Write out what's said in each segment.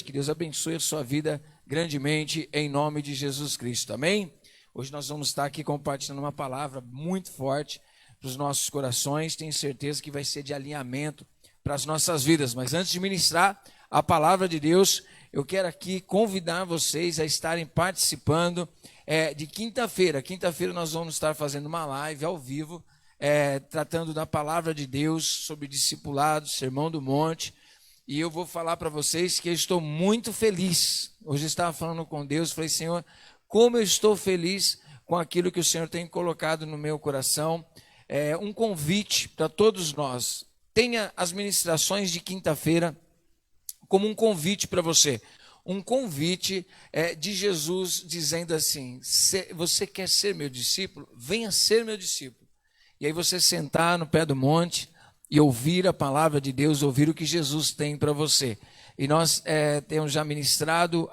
Que Deus abençoe a sua vida grandemente em nome de Jesus Cristo, amém? Hoje nós vamos estar aqui compartilhando uma palavra muito forte para os nossos corações, tenho certeza que vai ser de alinhamento para as nossas vidas, mas antes de ministrar a palavra de Deus, eu quero aqui convidar vocês a estarem participando de quinta-feira. Quinta-feira nós vamos estar fazendo uma live ao vivo, tratando da palavra de Deus, sobre discipulado, Sermão do Monte. E eu vou falar para vocês que eu estou muito feliz. Hoje eu estava falando com Deus, falei, Senhor, como eu estou feliz com aquilo que o Senhor tem colocado no meu coração. Um convite para todos nós. Tenha as ministrações de quinta-feira como um convite para você. Um convite de Jesus dizendo assim, você quer ser meu discípulo? Venha ser meu discípulo. E aí você sentar no pé do monte e ouvir a palavra de Deus, ouvir o que Jesus tem para você. E nós temos já ministrado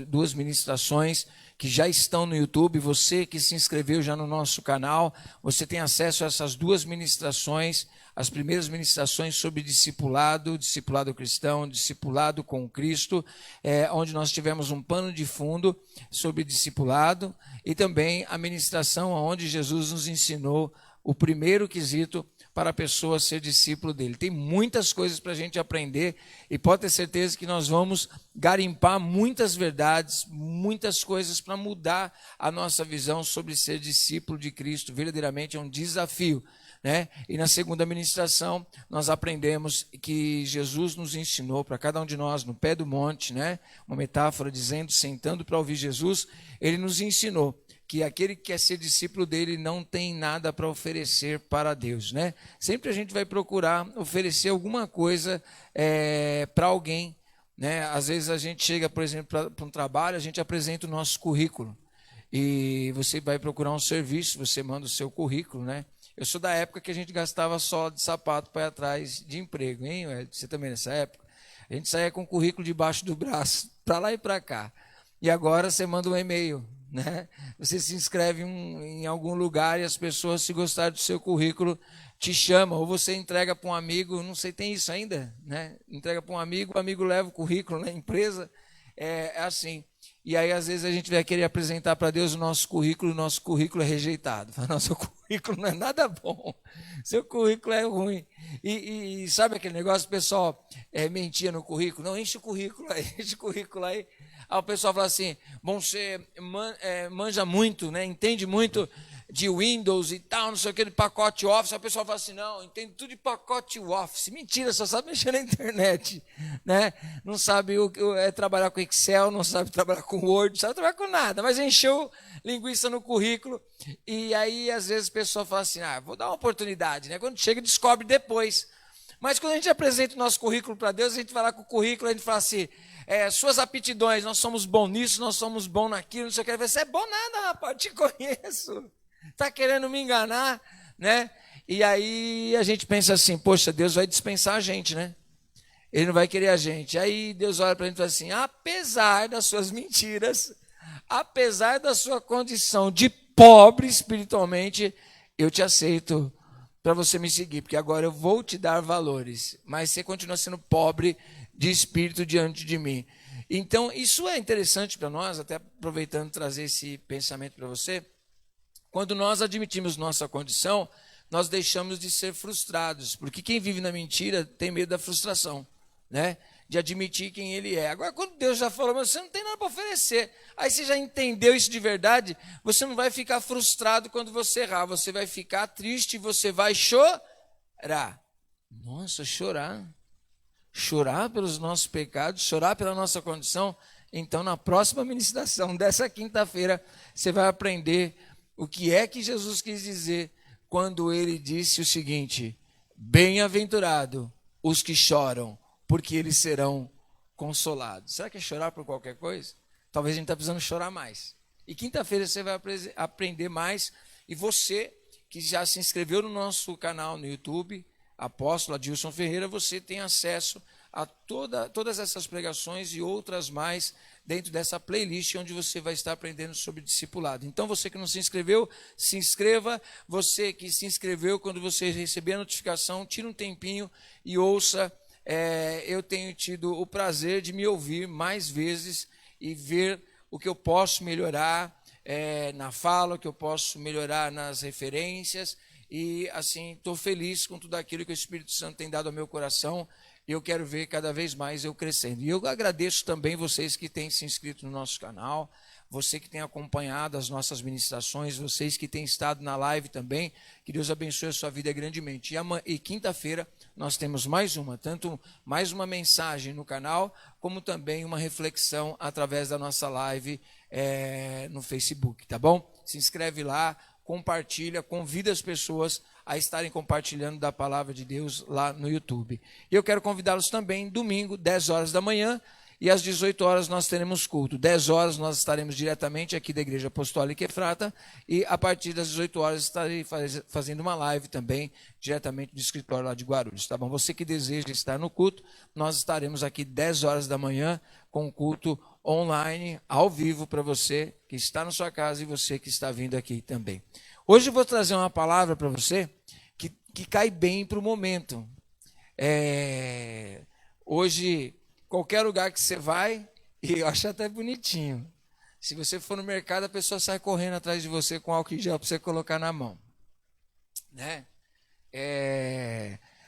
duas ministrações que já estão no YouTube. Você que se inscreveu já no nosso canal, você tem acesso a essas duas ministrações. As primeiras ministrações sobre discipulado cristão, discipulado com Cristo, onde nós tivemos um pano de fundo sobre discipulado, e também a ministração onde Jesus nos ensinou o primeiro quesito para a pessoa ser discípulo dele. Tem muitas coisas para a gente aprender e pode ter certeza que nós vamos garimpar muitas verdades, muitas coisas para mudar a nossa visão sobre ser discípulo de Cristo. Verdadeiramente é um desafio, né? E na segunda ministração nós aprendemos que Jesus nos ensinou para cada um de nós no pé do monte, né? Uma metáfora dizendo, sentando para ouvir Jesus, ele nos ensinou que aquele que quer ser discípulo dele não tem nada para oferecer para Deus, né? Sempre a gente vai procurar oferecer alguma coisa para alguém, né? Às vezes a gente chega, por exemplo, para um trabalho, a gente apresenta o nosso currículo e você vai procurar um serviço, você manda o seu currículo, né? Eu sou da época que a gente gastava só de sapato para ir atrás de emprego, hein? Você também nessa época? A gente saía com o currículo debaixo do braço, para lá e para cá. E agora você manda um e-mail, né? Você se inscreve em algum lugar e as pessoas, se gostarem do seu currículo, te chamam, ou você entrega para um amigo, não sei, tem isso ainda, né? Entrega para um amigo, o amigo leva o currículo na empresa, é assim. E aí, às vezes, a gente vai querer apresentar para Deus o nosso currículo é rejeitado. Fala, nosso currículo não é nada bom, seu currículo é ruim. E sabe aquele negócio, o pessoal mentia no currículo? Não, enche o currículo aí, enche o currículo aí. Aí o pessoal fala assim, bom, você manja muito, né? Entende muito de Windows e tal, não sei o que, de pacote Office. Aí o pessoal fala assim, não, entende tudo de pacote Office. Mentira, só sabe mexer na internet, né? Não sabe trabalhar com Excel, não sabe trabalhar com Word, não sabe trabalhar com nada, mas encheu linguiça no currículo. E aí, às vezes, o pessoal fala assim, vou dar uma oportunidade, né? Quando chega, descobre depois. Mas quando a gente apresenta o nosso currículo para Deus, a gente vai lá com o currículo, a gente fala assim, suas aptidões, nós somos bons nisso, nós somos bons naquilo, não sei o que. Você é bom nada, rapaz, te conheço. Está querendo me enganar, né? E aí a gente pensa assim, poxa, Deus vai dispensar a gente, né? Ele não vai querer a gente. Aí Deus olha para a gente e fala assim, apesar das suas mentiras, apesar da sua condição de pobre espiritualmente, eu te aceito para você me seguir, porque agora eu vou te dar valores, mas você continua sendo pobre de espírito diante de mim. Então, isso é interessante para nós, até aproveitando trazer esse pensamento para você. Quando nós admitimos nossa condição, nós deixamos de ser frustrados, porque quem vive na mentira tem medo da frustração, né? De admitir quem ele é. Agora, quando Deus já falou, mas você não tem nada para oferecer, aí você já entendeu isso de verdade, você não vai ficar frustrado quando você errar, você vai ficar triste, você vai chorar. Nossa, chorar. Chorar pelos nossos pecados, chorar pela nossa condição. Então, na próxima ministração dessa quinta-feira, você vai aprender o que é que Jesus quis dizer quando ele disse o seguinte, bem-aventurado os que choram, porque eles serão consolados. Será que é chorar por qualquer coisa? Talvez a gente está precisando chorar mais. E quinta-feira você vai aprender mais. E você que já se inscreveu no nosso canal no YouTube, Apóstolo Adilson Ferreira, você tem acesso a todas essas pregações e outras mais dentro dessa playlist onde você vai estar aprendendo sobre discipulado. Então, você que não se inscreveu, se inscreva. Você que se inscreveu, quando você receber a notificação, tira um tempinho e ouça eu tenho tido o prazer de me ouvir mais vezes e ver o que eu posso melhorar na fala, o que eu posso melhorar nas referências. E assim, estou feliz com tudo aquilo que o Espírito Santo tem dado ao meu coração. Eu quero ver cada vez mais eu crescendo. E eu agradeço também vocês que têm se inscrito no nosso canal, você que tem acompanhado as nossas ministrações, vocês que têm estado na live também. Que Deus abençoe a sua vida grandemente. E quinta-feira nós temos tanto mais uma mensagem no canal, como também uma reflexão através da nossa live no Facebook, tá bom? Se inscreve lá, compartilha, convida as pessoas a estarem compartilhando da palavra de Deus lá no YouTube. E eu quero convidá-los também, domingo, 10 horas da manhã, e às 18 horas nós teremos culto. 10 horas nós estaremos diretamente aqui da Igreja Apostólica Efrata, e a partir das 18 horas estarei fazendo uma live também, diretamente do escritório lá de Guarulhos, tá bom? Você que deseja estar no culto, nós estaremos aqui 10 horas da manhã, com o culto online, ao vivo, para você que está na sua casa e você que está vindo aqui também. Hoje eu vou trazer uma palavra para você que cai bem para o momento. Hoje, qualquer lugar que você vai, e eu acho até bonitinho, se você for no mercado, a pessoa sai correndo atrás de você com álcool em gel para você colocar na mão, né?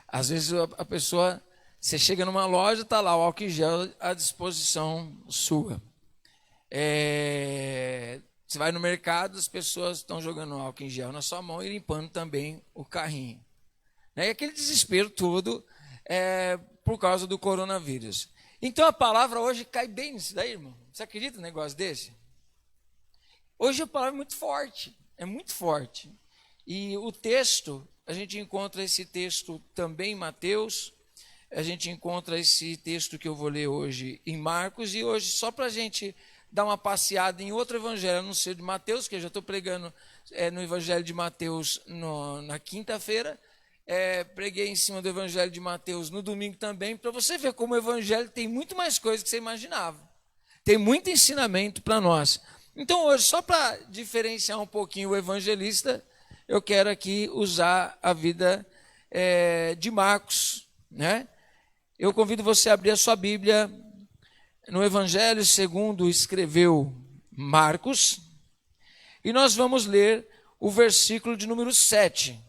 Às vezes a pessoa, você chega numa loja, está lá o álcool em gel à disposição sua. Você vai no mercado, as pessoas estão jogando álcool em gel na sua mão e limpando também o carrinho. E aquele desespero todo por causa do coronavírus. Então a palavra hoje cai bem nisso daí, irmão. Você acredita num negócio desse? Hoje a palavra é muito forte. E o texto, a gente encontra esse texto também em Mateus, a gente encontra esse texto que eu vou ler hoje em Marcos, e hoje, só para a gente dar uma passeada em outro evangelho, a não ser de Mateus, que eu já estou pregando no evangelho de Mateus na quinta-feira, preguei em cima do evangelho de Mateus no domingo também, para você ver como o evangelho tem muito mais coisas que você imaginava. Tem muito ensinamento para nós. Então hoje, só para diferenciar um pouquinho o evangelista, eu quero aqui usar a vida de Marcos, né? Eu convido você a abrir a sua Bíblia no Evangelho segundo escreveu Marcos, e nós vamos ler o versículo de número 7.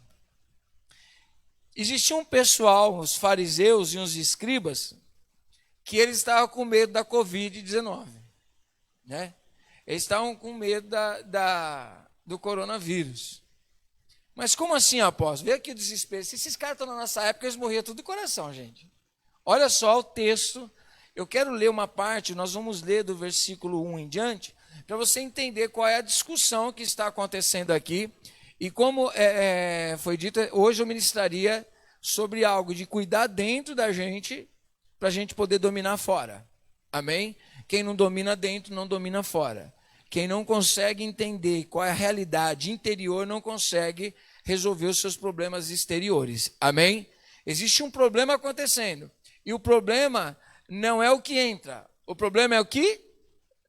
Existia um pessoal, os fariseus e os escribas, que eles estavam com medo da Covid-19, né? Eles estavam com medo do coronavírus. Mas como assim, apóstolo? Vê aqui o desespero. Se esses caras estão na nossa época, eles morriam tudo de coração, gente. Olha só o texto. Eu quero ler uma parte, nós vamos ler do versículo 1 em diante, para você entender qual é a discussão que está acontecendo aqui. E como foi dito, hoje eu ministraria sobre algo de cuidar dentro da gente, para a gente poder dominar fora. Amém? Quem não domina dentro, não domina fora. Quem não consegue entender qual é a realidade interior, não consegue resolver os seus problemas exteriores. Amém? Existe um problema acontecendo. E o problema não é o que entra, o problema é o que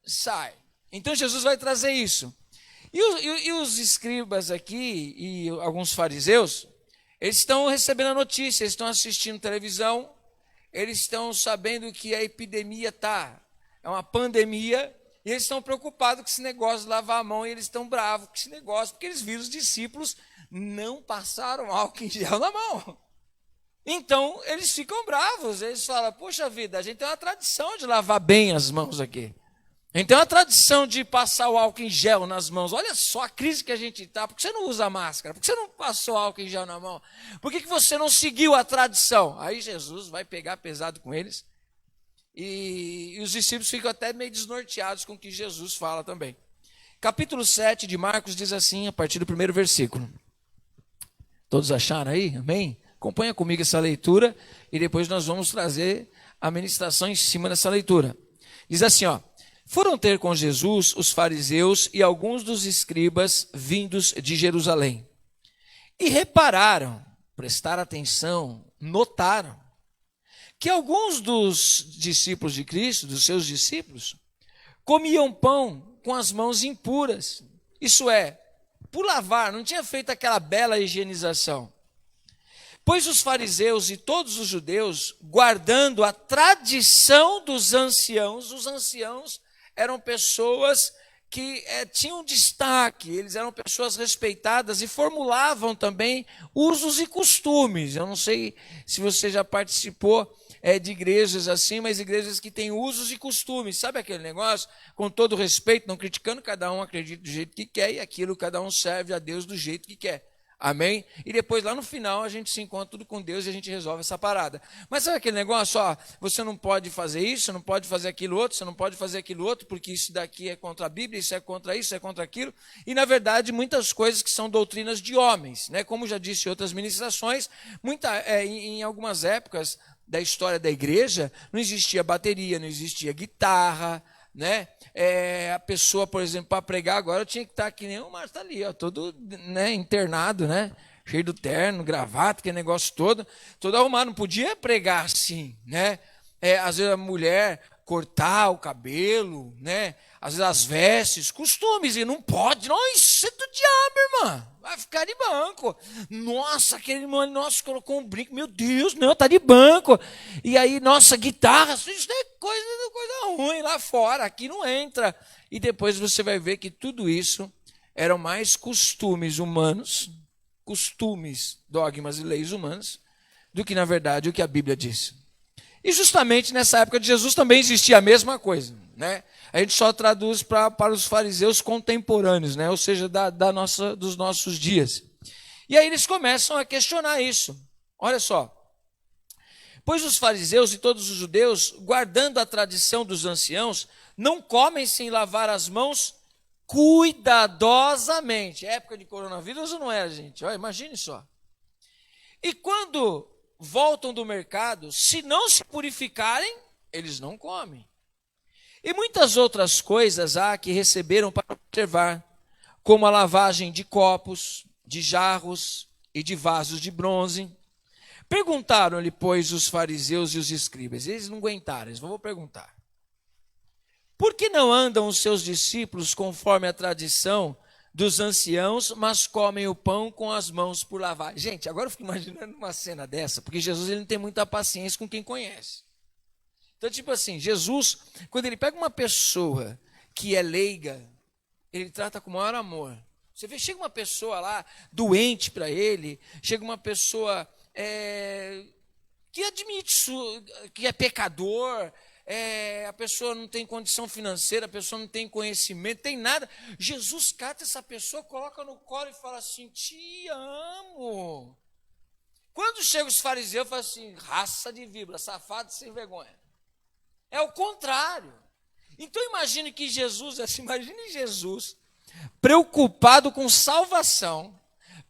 sai. Então Jesus vai trazer isso. E os escribas aqui, e alguns fariseus, eles estão recebendo a notícia, eles estão assistindo televisão, eles estão sabendo que a epidemia é uma pandemia, e eles estão preocupados com esse negócio de lavar a mão, e eles estão bravos com esse negócio, porque eles viram os discípulos não passaram álcool em gel na mão. Então, eles ficam bravos, eles falam, poxa vida, a gente tem uma tradição de lavar bem as mãos aqui. A gente tem uma tradição de passar o álcool em gel nas mãos. Olha só a crise que a gente está. Por que você não usa máscara? Por que você não passou álcool em gel na mão? Por que você não seguiu a tradição? Aí Jesus vai pegar pesado com eles. E os discípulos ficam até meio desnorteados com o que Jesus fala também. Capítulo 7 de Marcos diz assim, a partir do primeiro versículo. Todos acharam aí? Amém? Acompanha comigo essa leitura e depois nós vamos trazer a ministração em cima dessa leitura. Diz assim, foram ter com Jesus os fariseus e alguns dos escribas vindos de Jerusalém. E repararam, prestaram atenção, notaram, que alguns dos discípulos de Cristo, dos seus discípulos, comiam pão com as mãos impuras. Isso é, por lavar, não tinha feito aquela bela higienização. Pois os fariseus e todos os judeus, guardando a tradição dos anciãos, os anciãos eram pessoas que tinham destaque, eles eram pessoas respeitadas e formulavam também usos e costumes. Eu não sei se você já participou de igrejas assim, mas igrejas que têm usos e costumes. Sabe aquele negócio? Com todo respeito, não criticando, cada um acredita do jeito que quer e aquilo cada um serve a Deus do jeito que quer. Amém? E depois lá no final a gente se encontra tudo com Deus e a gente resolve essa parada. Mas sabe aquele negócio, você não pode fazer isso, você não pode fazer aquilo outro, você não pode fazer aquilo outro, porque isso daqui é contra a Bíblia, isso é contra aquilo. E na verdade muitas coisas que são doutrinas de homens, né? Como já disse em outras ministrações, em algumas épocas da história da igreja, não existia bateria, não existia guitarra, né? A pessoa, por exemplo, para pregar agora, eu tinha que estar que nem o Marta ali, todo, né, internado, né? Cheio do terno, gravata, aquele negócio todo arrumado, não podia pregar assim, né? Às vezes a mulher cortar o cabelo, né? Às vezes as vestes, costumes, e não pode, não, isso é do diabo, irmã, vai ficar de banco. Nossa, aquele irmão, nossa, colocou um brinco, meu Deus, não, tá de banco. E aí, nossa, guitarra, isso é coisa ruim lá fora, aqui não entra. E depois você vai ver que tudo isso eram mais costumes humanos, costumes, dogmas e leis humanas, do que na verdade o que a Bíblia diz. E justamente nessa época de Jesus também existia a mesma coisa, né? A gente só traduz para os fariseus contemporâneos, né? Ou seja, dos nossos dias. E aí eles começam a questionar isso. Olha só. Pois os fariseus e todos os judeus, guardando a tradição dos anciãos, não comem sem lavar as mãos cuidadosamente. Época de coronavírus ou não é, gente? Olha, imagine só. E quando voltam do mercado, se não se purificarem, eles não comem. E muitas outras coisas há que receberam para observar, como a lavagem de copos, de jarros e de vasos de bronze. Perguntaram-lhe, pois, os fariseus e os escribas. Eles não aguentaram, eles vão perguntar. Por que não andam os seus discípulos conforme a tradição dos anciãos, mas comem o pão com as mãos por lavar? Gente, agora eu fico imaginando uma cena dessa, porque Jesus ele não tem muita paciência com quem conhece. Então, tipo assim, Jesus, quando ele pega uma pessoa que é leiga, ele trata com o maior amor. Você vê, chega uma pessoa lá, doente para ele, chega uma pessoa que admite que é pecador, a pessoa não tem condição financeira, a pessoa não tem conhecimento, tem nada. Jesus cata essa pessoa, coloca no colo e fala assim, te amo. Quando chegam os fariseus, fala assim, raça de víbora, safado sem vergonha. É o contrário. Então imagine que Jesus, imagine Jesus preocupado com salvação,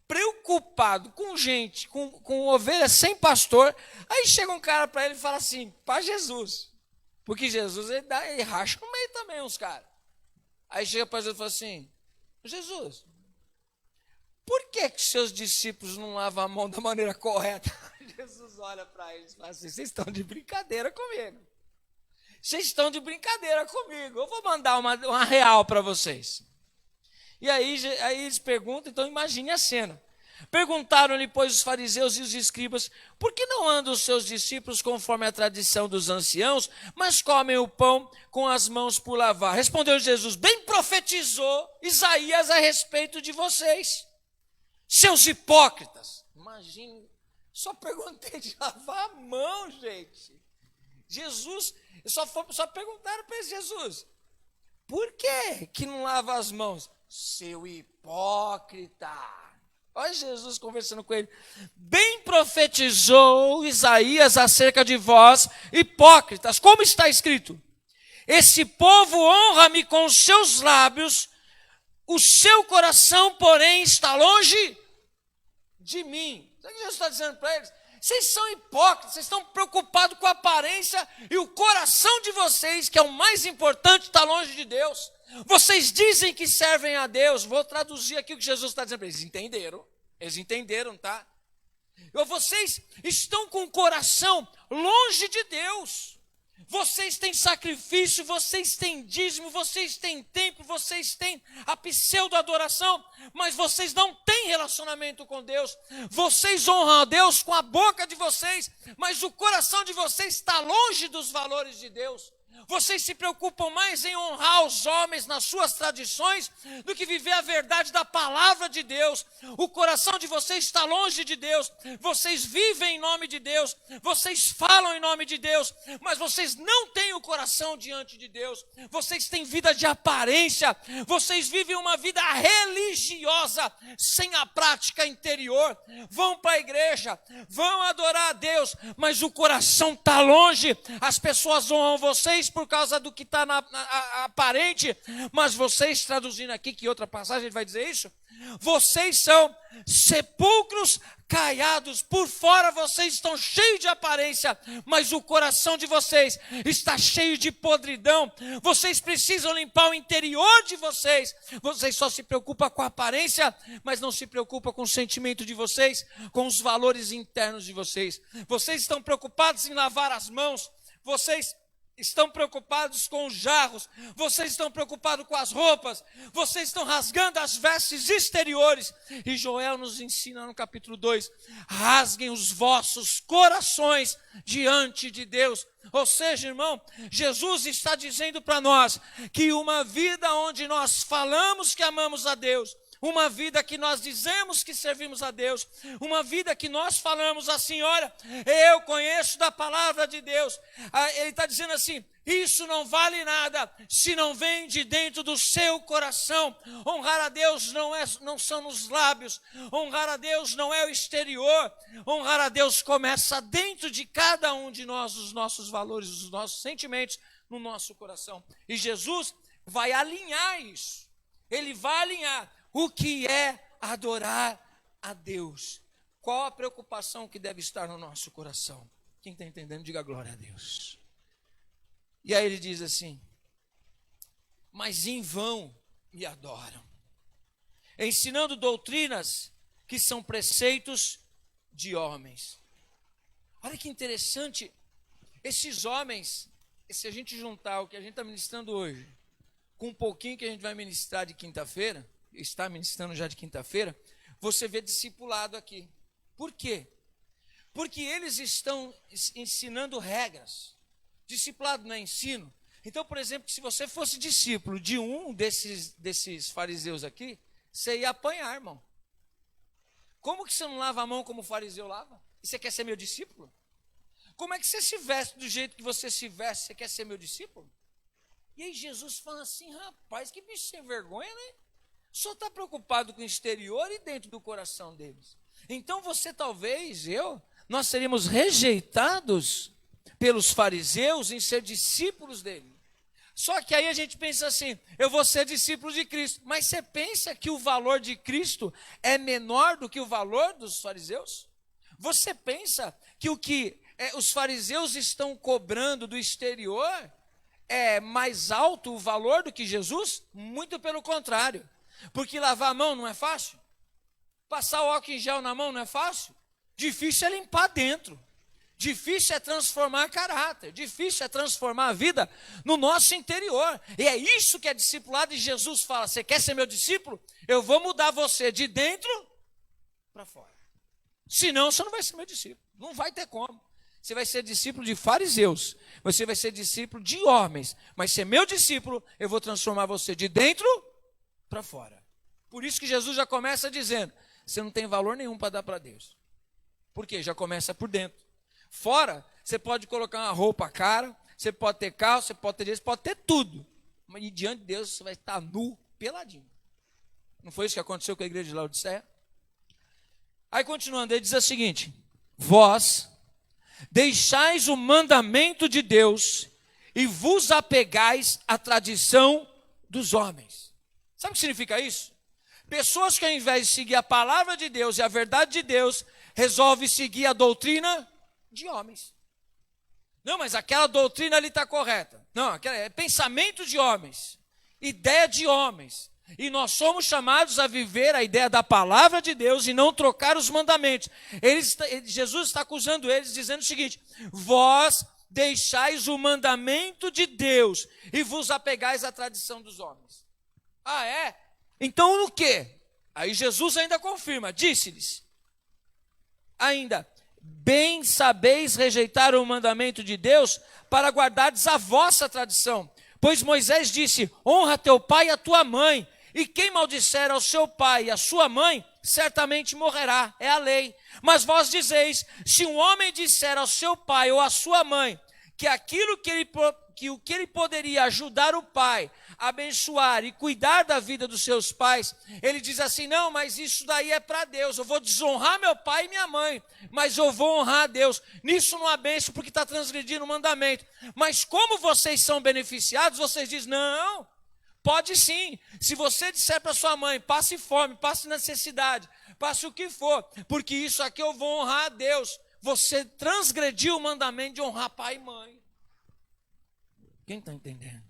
preocupado com gente, com ovelhas sem pastor. Aí chega um cara para ele e fala assim, para Jesus, porque Jesus ele racha no meio também uns caras. Aí chega para Jesus e fala assim, Jesus, por que seus discípulos não lavam a mão da maneira correta? Jesus olha para eles e fala assim, vocês estão de brincadeira comigo. Vocês estão de brincadeira comigo. Eu vou mandar uma real para vocês. E aí eles perguntam, então imagine a cena. Perguntaram-lhe, pois, os fariseus e os escribas, por que não andam os seus discípulos conforme a tradição dos anciãos, mas comem o pão com as mãos por lavar? Respondeu Jesus, bem profetizou Isaías a respeito de vocês, seus hipócritas. Imagine, só perguntei de lavar a mão, gente. Jesus, só perguntaram para Jesus, por que não lava as mãos? Seu hipócrita. Olha Jesus conversando com ele. Bem profetizou Isaías acerca de vós, hipócritas. Como está escrito? Esse povo honra-me com os seus lábios, o seu coração, porém, está longe de mim. Sabe o que Jesus está dizendo para eles? Vocês são hipócritas, vocês estão preocupados com a aparência e o coração de vocês, que é o mais importante, está longe de Deus. Vocês dizem que servem a Deus. Vou traduzir aqui o que Jesus está dizendo para eles. Eles entenderam, tá? Vocês estão com o coração longe de Deus. Vocês têm sacrifício, vocês têm dízimo, vocês têm templo, vocês têm a pseudo-adoração, mas vocês não têm relacionamento com Deus. Vocês honram a Deus com a boca de vocês, mas o coração de vocês está longe dos valores de Deus. Vocês se preocupam mais em honrar os homens nas suas tradições do que viver a verdade da palavra de Deus. O coração de vocês está longe de Deus. Vocês vivem em nome de Deus. Vocês falam em nome de Deus. Mas vocês não têm o coração diante de Deus. Vocês têm vida de aparência. Vocês vivem uma vida religiosa sem a prática interior. Vão para a igreja, vão adorar a Deus, mas o coração está longe. As pessoas honram vocês por causa do que está aparente, mas vocês, traduzindo aqui, que outra passagem ele vai dizer isso, vocês são sepulcros caiados, por fora vocês estão cheios de aparência, mas o coração de vocês está cheio de podridão. Vocês precisam limpar o interior de vocês. Vocês só se preocupam com a aparência, mas não se preocupam com o sentimento de vocês, com os valores internos de vocês. Vocês estão preocupados em lavar as mãos, vocês estão preocupados com os jarros, vocês estão preocupados com as roupas, vocês estão rasgando as vestes exteriores. E Joel nos ensina no capítulo 2, rasguem os vossos corações diante de Deus. Ou seja, irmão, Jesus está dizendo para nós que uma vida onde nós falamos que amamos a Deus, uma vida que nós dizemos que servimos a Deus, uma vida que nós falamos assim, olha, eu conheço da palavra de Deus. Ele está dizendo assim, isso não vale nada se não vem de dentro do seu coração. Honrar a Deus não são nos lábios, honrar a Deus não é o exterior, honrar a Deus começa dentro de cada um de nós, os nossos valores, os nossos sentimentos no nosso coração. E Jesus vai alinhar isso, ele vai alinhar o que é adorar a Deus. Qual a preocupação que deve estar no nosso coração? Quem está entendendo, diga glória a Deus. E aí ele diz assim, mas em vão me adoram, ensinando doutrinas que são preceitos de homens. Olha que interessante, esses homens, se a gente juntar o que a gente está ministrando hoje, com um pouquinho que a gente vai ministrar de quinta-feira, está ministrando já de quinta-feira, você vê discipulado aqui. Por quê? Porque eles estão ensinando regras. Discipulado não é ensino. Então, por exemplo, se você fosse discípulo de um desses fariseus aqui, você ia apanhar, irmão. Como que você não lava a mão como o fariseu lava? E você quer ser meu discípulo? Como é que você se veste do jeito que você se veste? Você quer ser meu discípulo? E aí Jesus fala assim, rapaz, que bicho sem vergonha, né? Só está preocupado com o exterior e dentro do coração deles. Então você talvez, nós seríamos rejeitados pelos fariseus em ser discípulos dele. Só que aí a gente pensa assim, eu vou ser discípulo de Cristo. Mas você pensa que o valor de Cristo é menor do que o valor dos fariseus? Você pensa que o que os fariseus estão cobrando do exterior é mais alto o valor do que Jesus? Muito pelo contrário. Porque lavar a mão não é fácil? Passar o álcool em gel na mão não é fácil? Difícil é limpar dentro. Difícil é transformar caráter. Difícil é transformar a vida no nosso interior. E é isso que é discipulado. E Jesus fala, você quer ser meu discípulo? Eu vou mudar você de dentro para fora. Senão você não vai ser meu discípulo. Não vai ter como. Você vai ser discípulo de fariseus. Você vai ser discípulo de homens. Mas ser meu discípulo, eu vou transformar você de dentro para fora. Por isso que Jesus já começa dizendo, você não tem valor nenhum para dar para Deus. Por quê? Já começa por dentro. Fora, você pode colocar uma roupa cara, você pode ter carro, você pode ter dinheiro, você pode ter tudo. E diante de Deus você vai estar nu, peladinho. Não foi isso que aconteceu com a igreja de Laodiceia? Aí continuando, ele diz o seguinte, vós deixais o mandamento de Deus e vos apegais à tradição dos homens. Sabe o que significa isso? Pessoas que ao invés de seguir a palavra de Deus e a verdade de Deus, resolvem seguir a doutrina de homens. Não, mas aquela doutrina ali está correta. Não, é pensamento de homens, ideia de homens. E nós somos chamados a viver a ideia da palavra de Deus e não trocar os mandamentos. Jesus está acusando eles, dizendo o seguinte, vós deixais o mandamento de Deus e vos apegais à tradição dos homens. Ah, é? Então o quê? Aí Jesus ainda confirma, disse-lhes ainda, bem sabeis rejeitar o mandamento de Deus para guardardes a vossa tradição. Pois Moisés disse, honra teu pai e a tua mãe, e quem maldisser ao seu pai e à sua mãe, certamente morrerá, é a lei. Mas vós dizeis, se um homem disser ao seu pai ou à sua mãe, que aquilo que ele poderia ajudar o pai, abençoar e cuidar da vida dos seus pais, ele diz assim, não, mas isso daí é para Deus, eu vou desonrar meu pai e minha mãe, mas eu vou honrar a Deus, nisso não há bênção porque está transgredindo o mandamento. Mas como vocês são beneficiados, vocês dizem, não, pode sim, se você disser para sua mãe, passe fome, passe necessidade, passe o que for, porque isso aqui eu vou honrar a Deus, você transgrediu o mandamento de honrar pai e mãe. Quem está entendendo?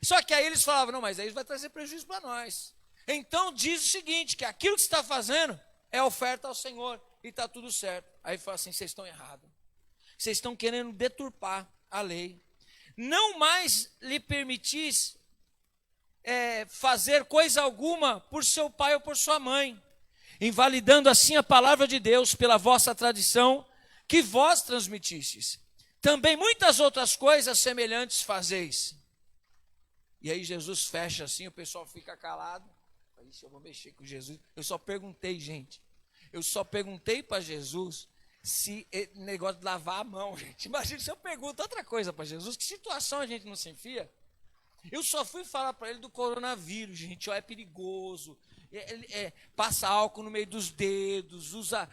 Só que aí eles falavam, não, mas aí vai trazer prejuízo para nós. Então diz o seguinte, que aquilo que você está fazendo é oferta ao Senhor e está tudo certo. Aí fala assim, vocês estão errados. Vocês estão querendo deturpar a lei. Não mais lhe permitis fazer coisa alguma por seu pai ou por sua mãe, invalidando assim a palavra de Deus pela vossa tradição que vós transmitistes. Também muitas outras coisas semelhantes fazeis. E aí Jesus fecha assim, o pessoal fica calado. Ixi, eu vou mexer com Jesus. Eu só perguntei, gente. Eu só perguntei para Jesus se negócio de lavar a mão, gente. Imagina se eu pergunto outra coisa para Jesus. Que situação a gente não se enfia? Eu só fui falar para ele do coronavírus, gente. Ó, é perigoso. Passa álcool no meio dos dedos, usa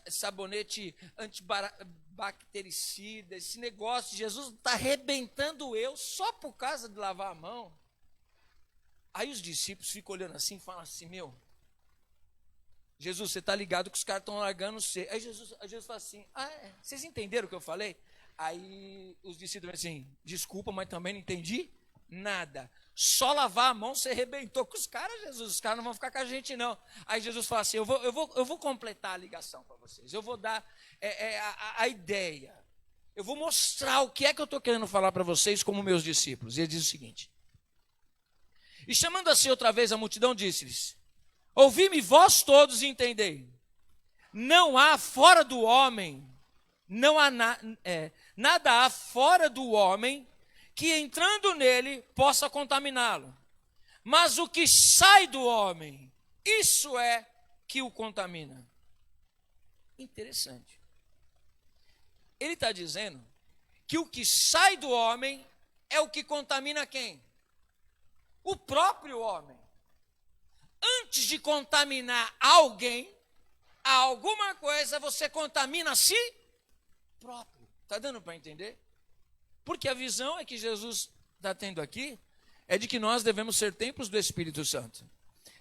sabonete antibactericida, esse negócio. Jesus está arrebentando eu só por causa de lavar a mão. Aí os discípulos ficam olhando assim e falam assim, meu, Jesus, você está ligado que os caras estão largando você. Aí Jesus fala assim, vocês entenderam o que eu falei? Aí os discípulos assim, desculpa, mas também não entendi nada. Só lavar a mão, você arrebentou com os caras, Jesus. Os caras não vão ficar com a gente, não. Aí Jesus fala assim, eu vou completar a ligação para vocês. Eu vou dar a ideia. Eu vou mostrar o que é que eu estou querendo falar para vocês como meus discípulos. E ele diz o seguinte. E chamando assim outra vez a multidão, disse-lhes, ouvi-me vós todos e entendei. Não há fora do homem, não há nada há fora do homem que entrando nele possa contaminá-lo. Mas o que sai do homem, isso é que o contamina. Interessante. Ele está dizendo que o que sai do homem é o que contamina quem? O próprio homem. Antes de contaminar alguém, alguma coisa, você contamina a si próprio. Está dando para entender? Porque a visão é que Jesus está tendo aqui é de que nós devemos ser templos do Espírito Santo.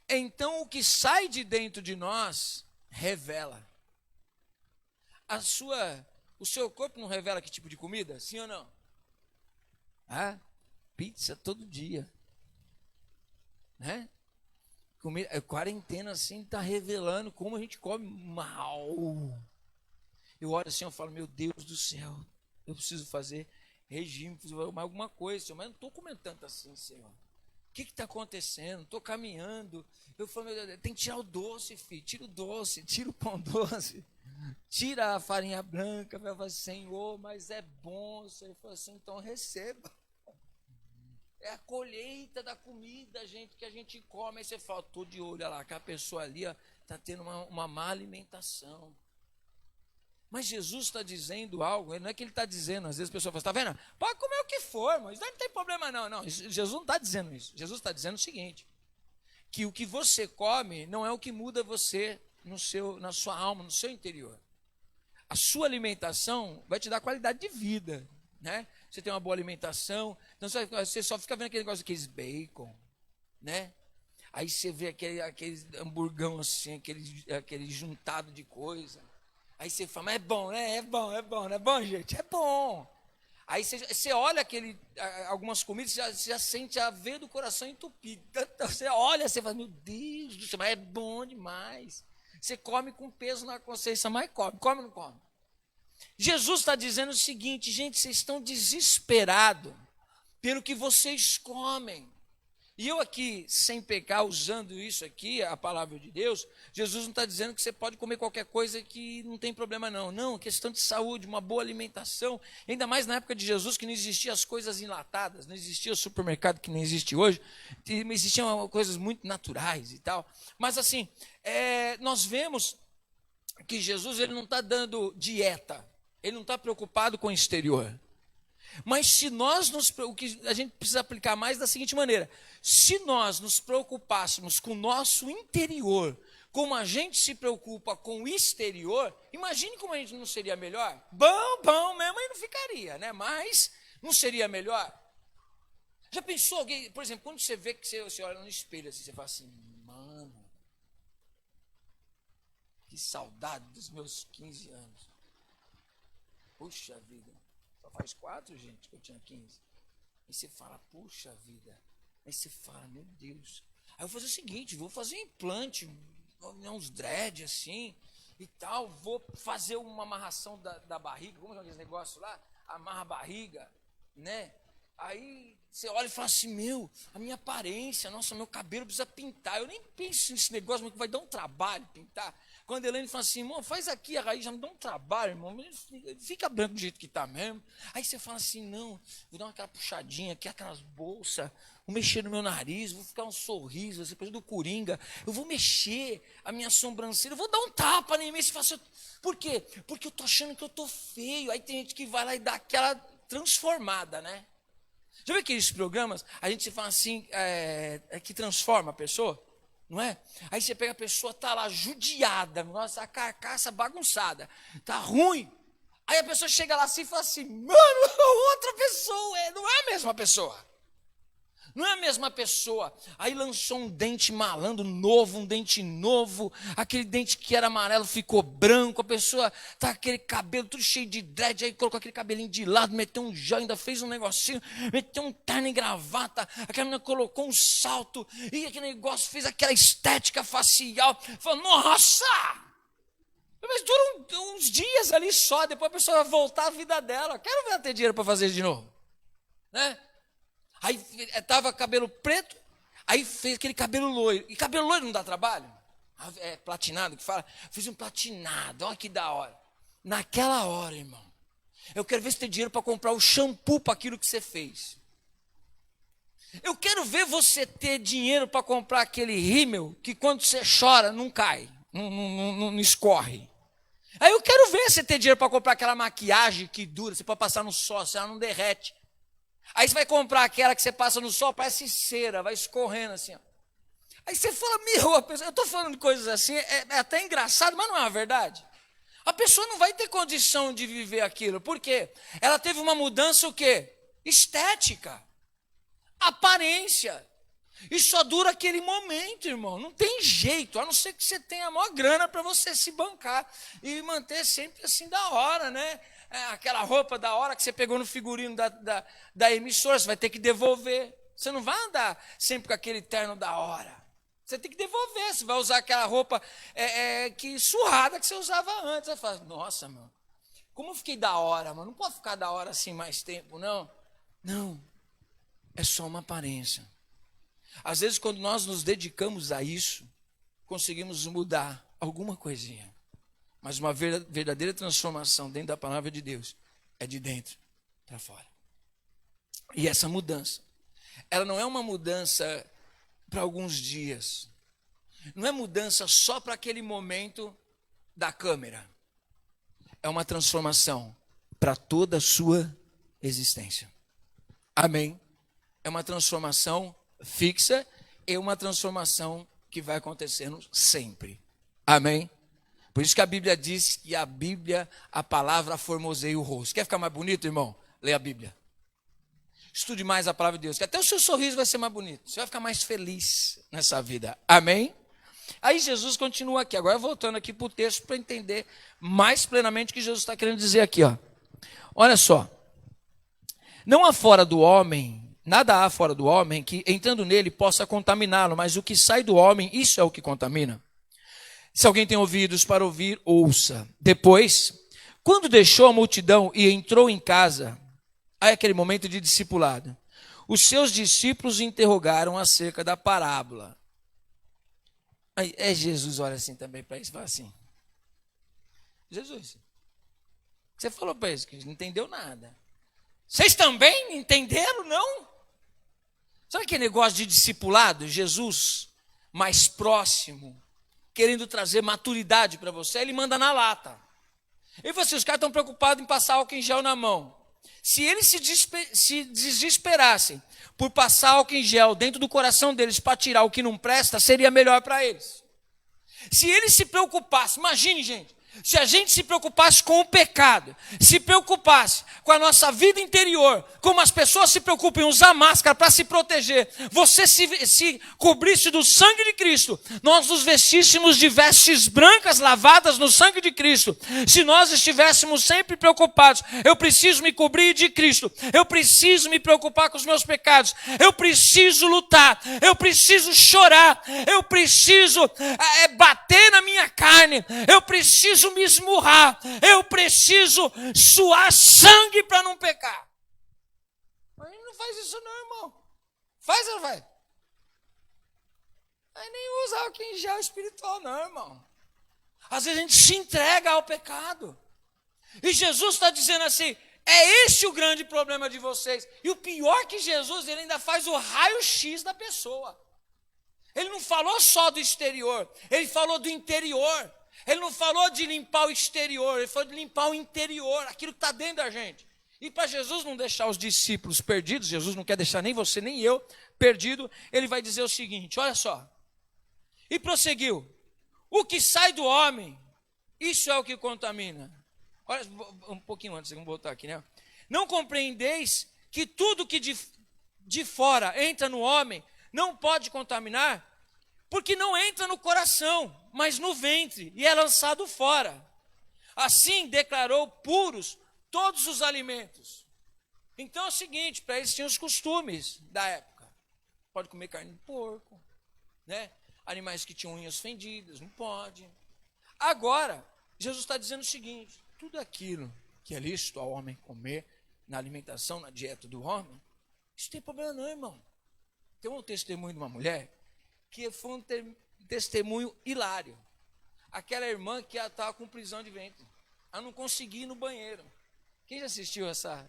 Então, o que sai de dentro de nós revela. O seu corpo não revela que tipo de comida? Sim ou não? Pizza todo dia. Né? Quarentena assim está revelando como a gente come mal. Eu olho assim, eu falo, meu Deus do céu, eu preciso fazer regime, preciso fazer alguma coisa, Senhor, mas não estou comendo tanto assim, Senhor. O que está acontecendo? Estou caminhando. Eu falo, meu Deus, tem que tirar o doce, filho. Tira o doce, tira o pão doce, tira a farinha branca. Eu falo, Senhor, mas é bom. Senhor falou assim, então receba. É a colheita da comida, gente, que a gente come. Aí você fala, estou de olho, olha lá, que a pessoa ali está tendo uma má alimentação. Mas Jesus está dizendo algo, não é que ele está dizendo, às vezes a pessoa fala, está vendo? Pode comer o que for, mas não tem problema não. Não, Jesus não está dizendo isso. Jesus está dizendo o seguinte, que o que você come não é o que muda você na sua alma, no seu interior. A sua alimentação vai te dar qualidade de vida, né? Você tem uma boa alimentação, então você só fica vendo aquele negócio, aqueles bacon, né? Aí você vê aquele hamburgão assim, aquele juntado de coisa. Aí você fala, mas é bom, né? É bom, não é bom, gente? É bom. Aí você olha algumas comidas, você já sente a veia do coração entupido. Então, você olha, você fala, meu Deus do céu, mas é bom demais. Você come com peso na consciência, mas come ou não come? Jesus está dizendo o seguinte: gente, vocês estão desesperados pelo que vocês comem. E eu aqui, sem pecar, usando isso aqui, a palavra de Deus, Jesus não está dizendo que você pode comer qualquer coisa que não tem problema não. Não, questão de saúde, uma boa alimentação. Ainda mais na época de Jesus, que não existiam as coisas enlatadas, não existia o supermercado que nem existe hoje, existiam coisas muito naturais e tal. Mas assim, nós vemos que Jesus ele não está dando dieta, ele não está preocupado com o exterior. Mas se nós o que a gente precisa aplicar mais da seguinte maneira: se nós nos preocupássemos com o nosso interior, como a gente se preocupa com o exterior, imagine como a gente não seria melhor. Bom mesmo aí não ficaria, né? Mas não seria melhor? Já pensou alguém, por exemplo, quando você vê que você olha no espelho assim, você fala assim: mano, que saudade dos meus 15 anos. Puxa vida. Faz 4, gente, que eu tinha 15. Aí você fala, puxa vida. Aí você fala, meu Deus. Aí eu vou fazer o seguinte, vou fazer um implante, uns dread assim e tal. Vou fazer uma amarração da barriga. Como é aquele negócio lá? Amarra a barriga, né? Aí você olha e fala assim, a minha aparência, nossa, meu cabelo precisa pintar. Eu nem penso nesse negócio, mas vai dar um trabalho pintar. Quando a Helene fala assim, irmão, faz aqui a raiz, já me dá um trabalho, irmão, fica branco do jeito que está mesmo. Aí você fala assim, não, vou dar aquela puxadinha aqui, aquelas bolsas, vou mexer no meu nariz, vou ficar um sorriso, depois do Coringa, eu vou mexer a minha sobrancelha, eu vou dar um tapa em mim. Você fala assim, por quê? Porque eu tô achando que eu tô feio. Aí tem gente que vai lá e dá aquela transformada, né? Já viu aqueles programas, a gente fala assim, que transforma a pessoa? Não é? Aí você pega a pessoa, tá lá judiada, nossa, a carcaça bagunçada, tá ruim. Aí a pessoa chega lá assim e fala assim, mano, outra pessoa, não é a mesma pessoa. Não é a mesma pessoa. Aí lançou um dente malandro novo, um dente novo, aquele dente que era amarelo ficou branco, a pessoa tá com aquele cabelo tudo cheio de dread, aí colocou aquele cabelinho de lado, meteu um gel, ainda fez um negocinho, meteu um terno e gravata, aquela menina colocou um salto, e aquele negócio fez aquela estética facial, falou, nossa! Mas dura uns dias ali só, depois a pessoa vai voltar à vida dela, quero ver ela ter dinheiro para fazer isso de novo, né? Aí estava cabelo preto, aí fez aquele cabelo loiro. E cabelo loiro não dá trabalho? É platinado que fala? Fiz um platinado, olha que da hora. Naquela hora, irmão, eu quero ver se tem dinheiro para comprar o shampoo para aquilo que você fez. Eu quero ver você ter dinheiro para comprar aquele rímel que quando você chora não cai, não escorre. Aí eu quero ver você ter dinheiro para comprar aquela maquiagem que dura, você pode passar no sol, se ela não derrete. Aí você vai comprar aquela que você passa no sol, parece cera, vai escorrendo assim. Ó. Aí você fala, eu estou falando de coisas assim, é até engraçado, mas não é uma verdade. A pessoa não vai ter condição de viver aquilo. Por quê? Ela teve uma mudança o quê? Estética. Aparência. E só dura aquele momento, irmão. Não tem jeito, a não ser que você tenha a maior grana para você se bancar e manter sempre assim da hora, né? Aquela roupa da hora que você pegou no figurino da emissora, você vai ter que devolver. Você não vai andar sempre com aquele terno da hora. Você tem que devolver. Você vai usar aquela roupa que surrada que você usava antes. Você fala, nossa, mano, como eu fiquei da hora, mano. Não pode ficar da hora assim mais tempo, não. Não, é só uma aparência. Às vezes, quando nós nos dedicamos a isso, conseguimos mudar alguma coisinha. Mas uma verdadeira transformação dentro da palavra de Deus é de dentro para fora. E essa mudança, ela não é uma mudança para alguns dias. Não é mudança só para aquele momento da câmera. É uma transformação para toda a sua existência. Amém? É uma transformação fixa e uma transformação que vai acontecendo sempre. Amém? Por isso que a Bíblia diz que a palavra formoseia o rosto. Quer ficar mais bonito, irmão? Leia a Bíblia. Estude mais a palavra de Deus, que até o seu sorriso vai ser mais bonito. Você vai ficar mais feliz nessa vida. Amém? Aí Jesus continua aqui. Agora voltando aqui para o texto para entender mais plenamente o que Jesus está querendo dizer aqui. Ó. Olha só. Não há fora do homem, nada há fora do homem que entrando nele possa contaminá-lo, mas o que sai do homem, isso é o que contamina. Se alguém tem ouvidos para ouvir, ouça. Depois, Quando deixou a multidão e entrou em casa, aí aquele momento de discipulado, os seus discípulos interrogaram acerca da parábola. Aí Jesus olha assim também para eles e fala assim: Jesus, você falou para eles que não entendeu nada. Vocês também entenderam, não? Sabe aquele negócio de discipulado? Jesus mais próximo, querendo trazer maturidade para você, ele manda na lata. E vocês, os caras estão preocupados em passar álcool em gel na mão. Se eles se desesperassem por passar álcool em gel dentro do coração deles para tirar o que não presta, seria melhor para eles. Se eles se preocupassem, imagine, gente, se a gente se preocupasse com o pecado, se preocupasse com a nossa vida interior, como as pessoas se preocupam em usar máscara para se proteger, você se cobrisse do sangue de Cristo, nós nos vestíssemos de vestes brancas lavadas no sangue de Cristo, se nós estivéssemos sempre preocupados, eu preciso me cobrir de Cristo, eu preciso me preocupar com os meus pecados, eu preciso lutar, eu preciso chorar, eu preciso bater na minha carne, eu preciso me esmurrar, eu preciso suar sangue para não pecar. Mas ele não faz isso não, irmão. Faz ou não vai? Aí nem usa álcool em gel espiritual não, irmão. Às vezes a gente se entrega ao pecado. E Jesus está dizendo assim, é esse o grande problema de vocês. E o pior que Jesus, ele ainda faz o raio-x da pessoa. Ele não falou só do exterior, ele falou do interior. Ele não falou de limpar o exterior, ele falou de limpar o interior, aquilo que está dentro da gente. E para Jesus não deixar os discípulos perdidos, Jesus não quer deixar nem você nem eu perdido, ele vai dizer o seguinte, olha só. E prosseguiu, o que sai do homem, isso é o que contamina. Olha, um pouquinho antes, vamos voltar aqui, né? Não compreendeis que tudo que de fora entra no homem não pode contaminar? Porque não entra no coração, mas no ventre, e é lançado fora. Assim declarou puros todos os alimentos. Então é o seguinte, para eles tinham os costumes da época. Pode comer carne de porco, né? Animais que tinham unhas fendidas, não pode. Agora, Jesus está dizendo o seguinte, tudo aquilo que é lícito ao homem comer, na alimentação, na dieta do homem, isso não tem problema não, irmão. Tem um testemunho de uma mulher, que foi um testemunho hilário. Aquela irmã que estava com prisão de ventre. Ela não conseguia ir no banheiro. Quem já assistiu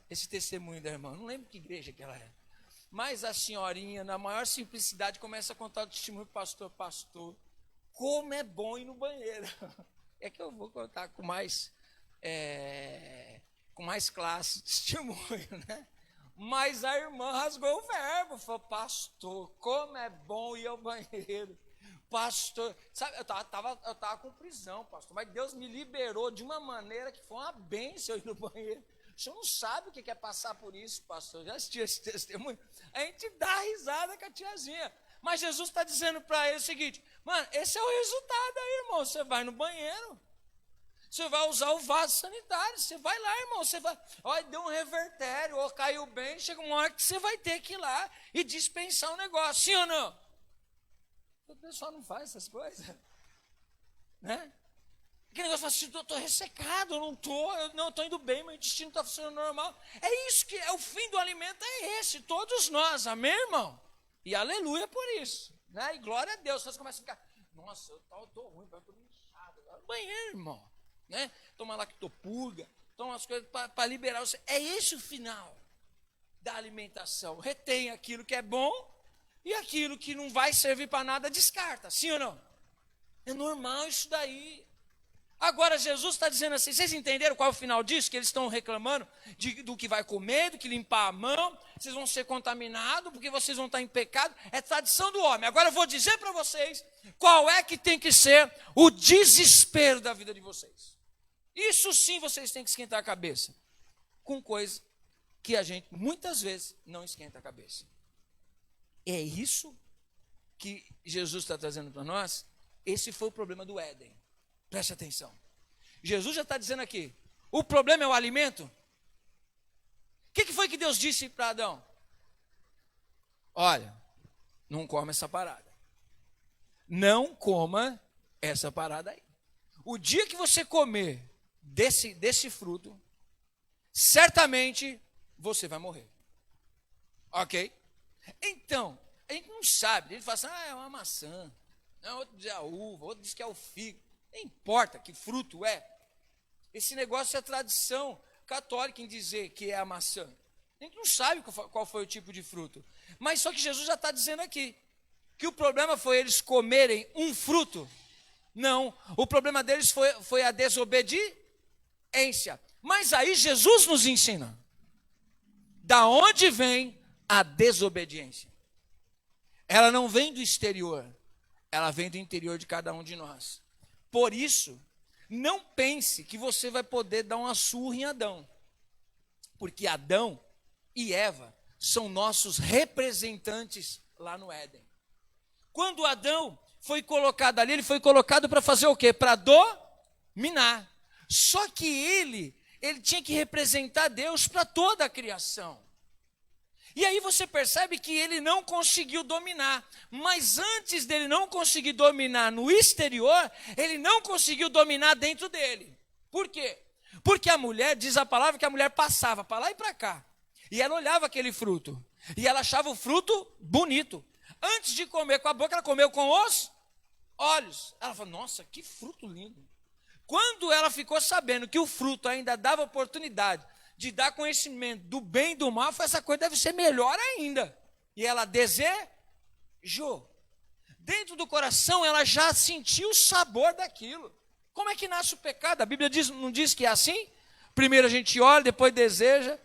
esse testemunho da irmã? Não lembro que igreja que ela é. Mas a senhorinha, na maior simplicidade, começa a contar o testemunho para o pastor, como é bom ir no banheiro. É que eu vou contar com mais classe de testemunho, né? Mas a irmã rasgou o verbo, falou, pastor, como é bom ir ao banheiro. Pastor, sabe, eu tava com prisão, pastor, mas Deus me liberou de uma maneira que foi uma bênção ir no banheiro. O senhor não sabe o que é passar por isso, pastor. Já assistiu esse testemunho? A gente dá risada com a tiazinha. Mas Jesus está dizendo para ele o seguinte, mano, esse é o resultado aí, irmão. Você vai no banheiro. Você vai usar o vaso sanitário, você vai lá, irmão, você vai, olha, deu um revertério, ou caiu bem, chega uma hora que você vai ter que ir lá e dispensar um negócio, sim ou não? O pessoal não faz essas coisas, né? Aquele negócio fala assim, eu estou ressecado, eu não estou indo bem, meu intestino está funcionando normal. É isso que é o fim do alimento, é esse, todos nós, amém, irmão? E aleluia por isso, né? E glória a Deus, vocês começam a ficar, nossa, eu estou ruim, eu estou inchado, vai no banheiro, irmão. Né? Toma lactopurga, toma as coisas para liberar você. É esse o final da alimentação. Retém aquilo que é bom e aquilo que não vai servir para nada, descarta. Sim ou não? É normal isso daí. Agora Jesus está dizendo assim, vocês entenderam qual é o final disso? Que eles estão reclamando do que vai comer, do que limpar a mão, vocês vão ser contaminados, porque vocês vão estar em pecado. É tradição do homem. Agora eu vou dizer para vocês qual é que tem que ser o desespero da vida de vocês. Isso sim vocês têm que esquentar a cabeça com coisa que a gente muitas vezes não esquenta a cabeça. É isso que Jesus está trazendo para nós. Esse foi o problema do Éden. Preste atenção. Jesus já está dizendo aqui, o problema é o alimento. O que foi que Deus disse para Adão? Olha, não coma essa parada. Não coma essa parada aí. O dia que você comer desse fruto, certamente você vai morrer. Ok? Então, a gente não sabe. Ele fala assim, é uma maçã. Não, outro diz é a uva, outro diz que é o figo. Não importa que fruto é. Esse negócio é tradição católica em dizer que é a maçã. A gente não sabe qual foi o tipo de fruto. Mas só que Jesus já está dizendo aqui que o problema foi eles comerem um fruto. Não, o problema deles foi a desobediência. Mas aí Jesus nos ensina da onde vem a desobediência. Ela não vem do exterior, ela vem do interior de cada um de nós. Por isso, não pense que você vai poder dar uma surra em Adão. Porque Adão e Eva são nossos representantes lá no Éden. Quando Adão foi colocado ali, ele foi colocado para fazer o quê? Para dominar. Só que ele tinha que representar Deus para toda a criação. E aí você percebe que ele não conseguiu dominar. Mas antes dele não conseguir dominar no exterior, ele não conseguiu dominar dentro dele. Por quê? Porque a mulher, diz a palavra que a mulher passava para lá e para cá. E ela olhava aquele fruto. E ela achava o fruto bonito. Antes de comer com a boca, ela comeu com os olhos. Ela falou, nossa, que fruto lindo. Quando ela ficou sabendo que o fruto ainda dava oportunidade de dar conhecimento do bem e do mal, falou, essa coisa deve ser melhor ainda. E ela desejou. Dentro do coração, ela já sentiu o sabor daquilo. Como é que nasce o pecado? A Bíblia não diz que é assim? Primeiro a gente olha, depois deseja,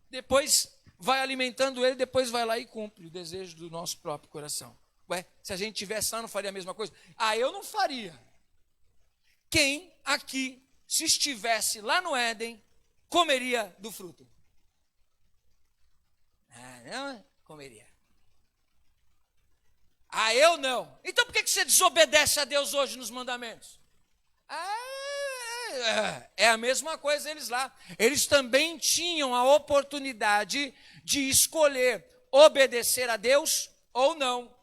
depois vai alimentando ele, depois vai lá e cumpre o desejo do nosso próprio coração. Ué, se a gente tivesse lá, não faria a mesma coisa? Eu não faria. Quem aqui, se estivesse lá no Éden, comeria do fruto? Não comeria. Eu não. Então por que você desobedece a Deus hoje nos mandamentos? É a mesma coisa eles lá. Eles também tinham a oportunidade de escolher obedecer a Deus ou não.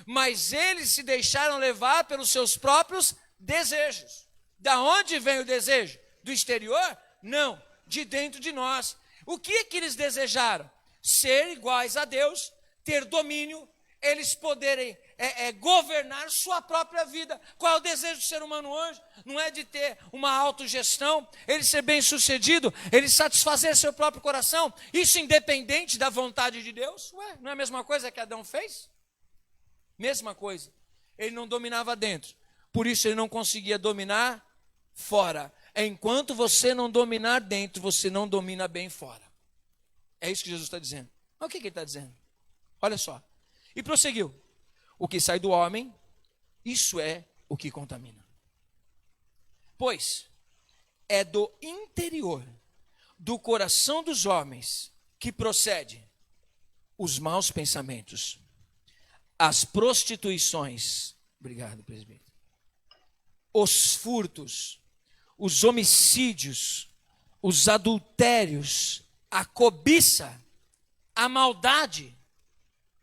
Mas eles se deixaram levar pelos seus próprios desejos. Da onde vem o desejo? Do exterior? Não, de dentro de nós. O que é que eles desejaram? Ser iguais a Deus, ter domínio, eles poderem governar sua própria vida. Qual é o desejo do ser humano hoje? Não é de ter uma autogestão, ele ser bem sucedido, ele satisfazer seu próprio coração, isso independente da vontade de Deus? Não é a mesma coisa que Adão fez? Mesma coisa, ele não dominava dentro, por isso ele não conseguia dominar fora. Enquanto você não dominar dentro, você não domina bem fora. É isso que Jesus está dizendo. Mas o que ele está dizendo? Olha só, e prosseguiu. O que sai do homem, isso é o que contamina. Pois é do interior, do coração dos homens, que procede os maus pensamentos, as prostituições, obrigado, presbítero, os furtos, os homicídios, os adultérios, a cobiça, a maldade,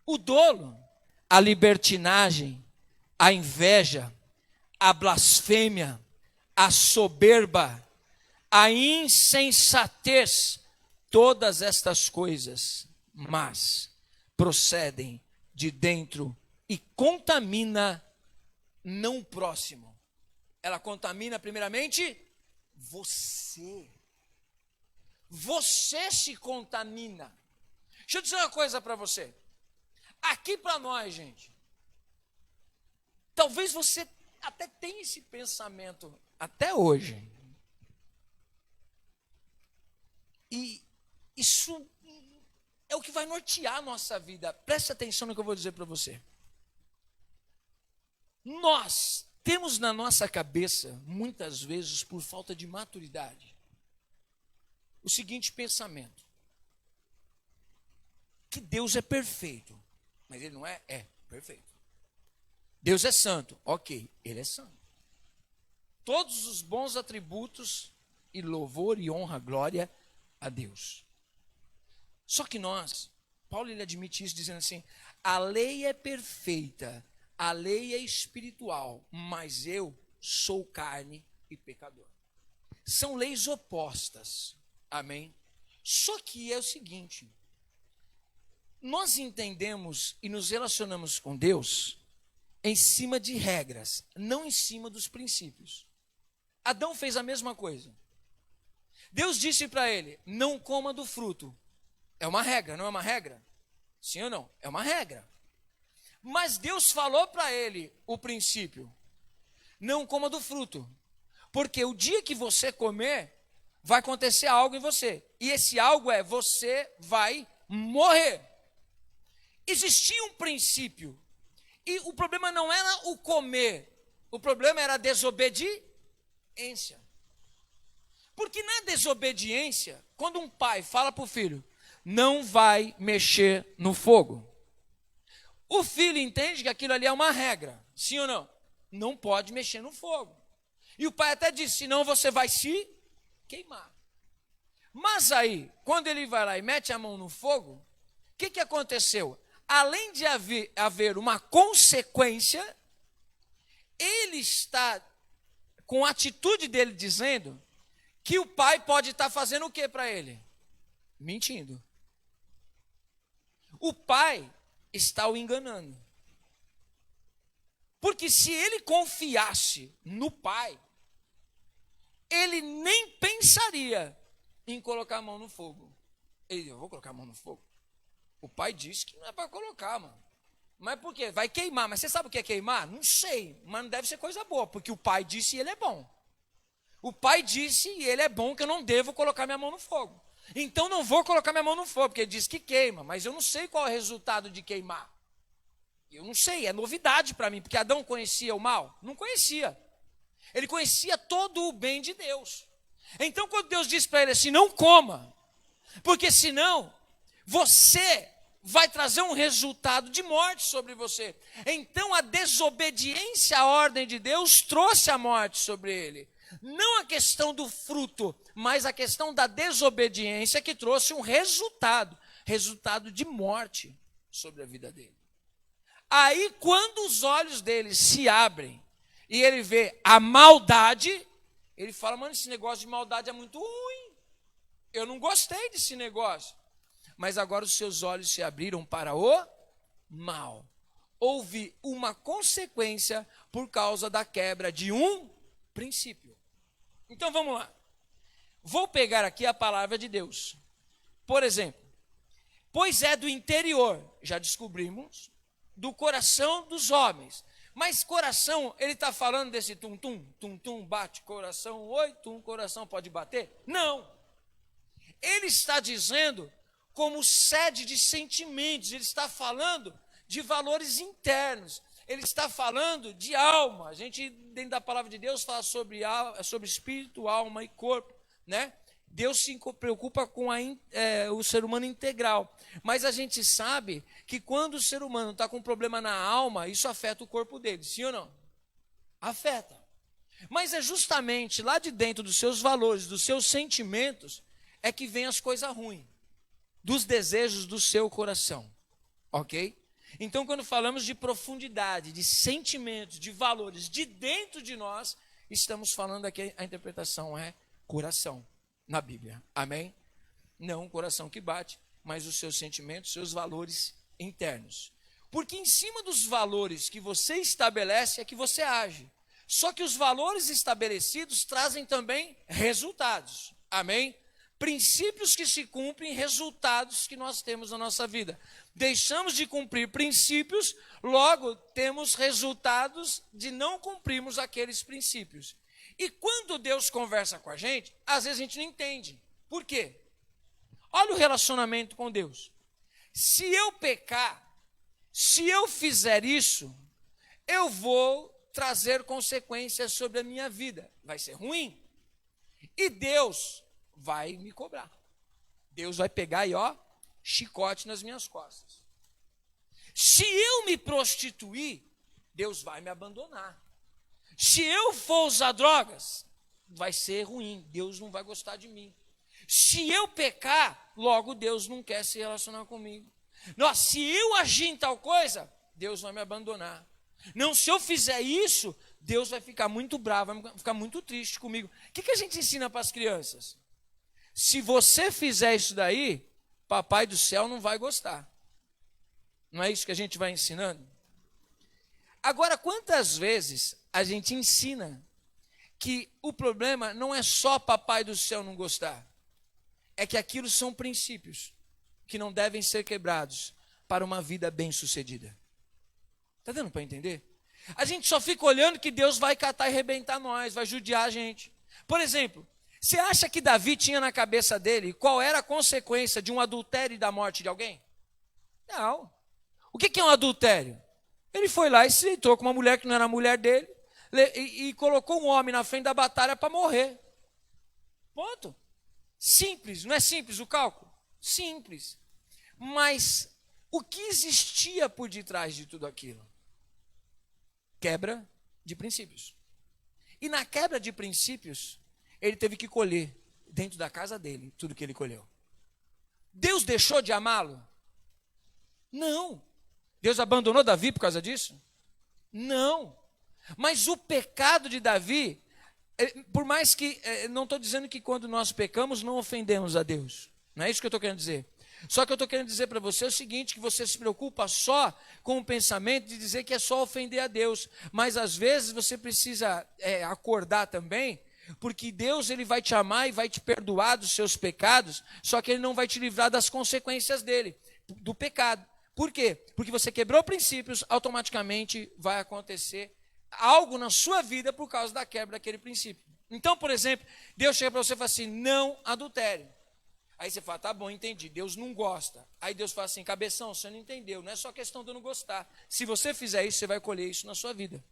o dolo, a libertinagem, a inveja, a blasfêmia, a soberba, a insensatez, todas estas coisas, mas procedem de dentro e contamina não o próximo. Ela contamina primeiramente você. Você se contamina. Deixa eu dizer uma coisa para você. Aqui para nós, gente, talvez você até tenha esse pensamento até hoje. E isso é o que vai nortear a nossa vida. Preste atenção no que eu vou dizer para você. Nós temos na nossa cabeça, muitas vezes, por falta de maturidade, o seguinte pensamento: que Deus é perfeito. Mas ele não é? É perfeito. Deus é santo. Ok, ele é santo. Todos os bons atributos e louvor e honra, glória a Deus. Só que nós, Paulo ele admite isso dizendo assim, a lei é perfeita, a lei é espiritual, mas eu sou carne e pecador. são leis opostas. Amém? Só que é o seguinte, nós entendemos e nos relacionamos com Deus em cima de regras, não em cima dos princípios. Adão fez a mesma coisa. Deus disse para ele, não coma do fruto. É uma regra, não é uma regra? Sim ou não? É uma regra. Mas Deus falou para ele o princípio, não coma do fruto. Porque o dia que você comer, vai acontecer algo em você. E esse algo é, você vai morrer. Existia um princípio. E o problema não era o comer. O problema era a desobediência. Porque na desobediência, quando um pai fala para o filho, não vai mexer no fogo. O filho entende que aquilo ali é uma regra. Sim ou não? Não pode mexer no fogo. E o pai até disse, senão você vai se queimar. Mas aí, quando ele vai lá e mete a mão no fogo, o que aconteceu? Além de haver uma consequência, ele está com a atitude dele dizendo que o pai pode estar fazendo o que para ele? Mentindo. O pai está o enganando. Porque se ele confiasse no pai, ele nem pensaria em colocar a mão no fogo. Ele disse, eu vou colocar a mão no fogo. O pai disse que não é para colocar, mano. Mas por quê? Vai queimar. Mas você sabe o que é queimar? Não sei, mas não deve ser coisa boa, porque o pai disse e ele é bom. O pai disse e ele é bom que eu não devo colocar minha mão no fogo. Então não vou colocar minha mão no fogo, porque ele diz que queima, mas eu não sei qual é o resultado de queimar. Eu não sei, é novidade para mim, porque Adão conhecia o mal? Não conhecia. Ele conhecia todo o bem de Deus. Então quando Deus disse para ele assim, não coma, porque senão você vai trazer um resultado de morte sobre você. Então a desobediência à ordem de Deus trouxe a morte sobre ele. Não a questão do fruto, mas a questão da desobediência que trouxe um resultado de morte sobre a vida dele. Aí quando os olhos dele se abrem e ele vê a maldade, ele fala, mano, esse negócio de maldade é muito ruim. Eu não gostei desse negócio. Mas agora os seus olhos se abriram para o mal. Houve uma consequência por causa da quebra de um princípio. Então vamos lá. Vou pegar aqui a palavra de Deus. Por exemplo, pois é do interior, já descobrimos, do coração dos homens. Mas coração, ele está falando desse tum-tum, tum-tum, bate coração, oi, tum, coração pode bater? Não. Ele está dizendo como sede de sentimentos, ele está falando de valores internos, ele está falando de alma. A gente, dentro da palavra de Deus, fala sobre espírito, alma e corpo, né? Deus se preocupa com o ser humano integral, mas a gente sabe que quando o ser humano está com um problema na alma, isso afeta o corpo dele, sim ou não? Afeta. Mas é justamente lá de dentro dos seus valores, dos seus sentimentos, é que vem as coisas ruins, dos desejos do seu coração, ok? Então quando falamos de profundidade, de sentimentos, de valores de dentro de nós, estamos falando aqui, a interpretação é coração. Na Bíblia, amém? Não o coração que bate, mas os seus sentimentos, seus valores internos. Porque em cima dos valores que você estabelece é que você age. Só que os valores estabelecidos trazem também resultados, amém? Princípios que se cumprem, resultados que nós temos na nossa vida. Deixamos de cumprir princípios, logo temos resultados de não cumprirmos aqueles princípios. E quando Deus conversa com a gente, às vezes a gente não entende. Por quê? Olha o relacionamento com Deus. Se eu pecar, se eu fizer isso, eu vou trazer consequências sobre a minha vida. Vai ser ruim. E Deus vai me cobrar. Deus vai pegar e chicote nas minhas costas. Se eu me prostituir, Deus vai me abandonar. Se eu for usar drogas, vai ser ruim, Deus não vai gostar de mim. Se eu pecar, logo Deus não quer se relacionar comigo. Não, se eu agir em tal coisa, Deus vai me abandonar. Não, se eu fizer isso, Deus vai ficar muito bravo, vai ficar muito triste comigo. O que a gente ensina para as crianças? Se você fizer isso daí, papai do céu não vai gostar. Não é isso que a gente vai ensinando? Agora, quantas vezes a gente ensina que o problema não é só papai do céu não gostar, é que aquilo são princípios que não devem ser quebrados para uma vida bem-sucedida. Está dando para entender? A gente só fica olhando que Deus vai catar e arrebentar nós, vai judiar a gente. Por exemplo, você acha que Davi tinha na cabeça dele qual era a consequência de um adultério e da morte de alguém? Não. O que é um adultério? Ele foi lá e se deitou com uma mulher que não era a mulher dele e colocou um homem na frente da batalha para morrer. Ponto. Simples, não é simples o cálculo? Simples. Mas o que existia por detrás de tudo aquilo? Quebra de princípios. E na quebra de princípios, ele teve que colher dentro da casa dele tudo que ele colheu. Deus deixou de amá-lo? Não. Deus abandonou Davi por causa disso? Não. Mas o pecado de Davi, por mais que, não estou dizendo que quando nós pecamos não ofendemos a Deus. Não é isso que eu estou querendo dizer. Só que eu estou querendo dizer para você o seguinte, que você se preocupa só com o pensamento de dizer que é só ofender a Deus. Mas às vezes você precisa acordar também, porque Deus ele vai te amar e vai te perdoar dos seus pecados, só que ele não vai te livrar das consequências dele, do pecado. Por quê? Porque você quebrou princípios, automaticamente vai acontecer algo na sua vida por causa da quebra daquele princípio. Então, por exemplo, Deus chega para você e fala assim, não adultere. Aí você fala, tá bom, entendi, Deus não gosta. Aí Deus fala assim, cabeção, você não entendeu, não é só questão de eu não gostar. Se você fizer isso, você vai colher isso na sua vida.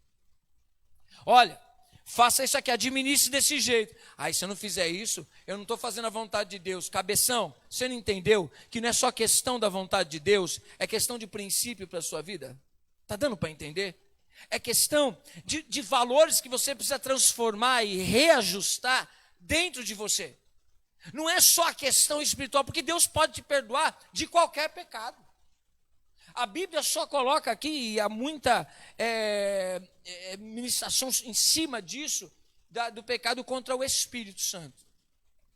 Olha, faça isso aqui, administre desse jeito. Aí se eu não fizer isso, eu não estou fazendo a vontade de Deus. Cabeção, você não entendeu que não é só questão da vontade de Deus, é questão de princípio para a sua vida? Está dando para entender? É questão de valores que você precisa transformar e reajustar dentro de você. Não é só a questão espiritual, porque Deus pode te perdoar de qualquer pecado. A Bíblia só coloca aqui, e há muita ministração em cima disso, do pecado contra o Espírito Santo.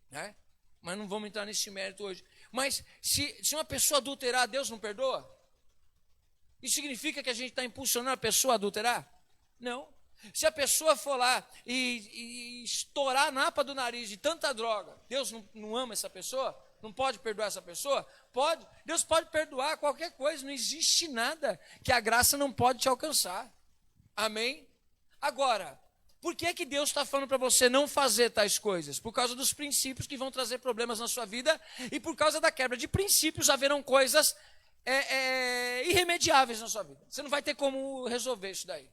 Né? Mas não vamos entrar nesse mérito hoje. Mas se uma pessoa adulterar, Deus não perdoa? Isso significa que a gente está impulsionando a pessoa a adulterar? Não. Se a pessoa for lá e estourar a napa do nariz de tanta droga, Deus não ama essa pessoa? Não pode perdoar essa pessoa? Pode. Deus pode perdoar qualquer coisa. Não existe nada que a graça não pode te alcançar. Amém? Agora, por que Deus está falando para você não fazer tais coisas? Por causa dos princípios que vão trazer problemas na sua vida e por causa da quebra de princípios haverão coisas irremediáveis na sua vida. Você não vai ter como resolver isso daí.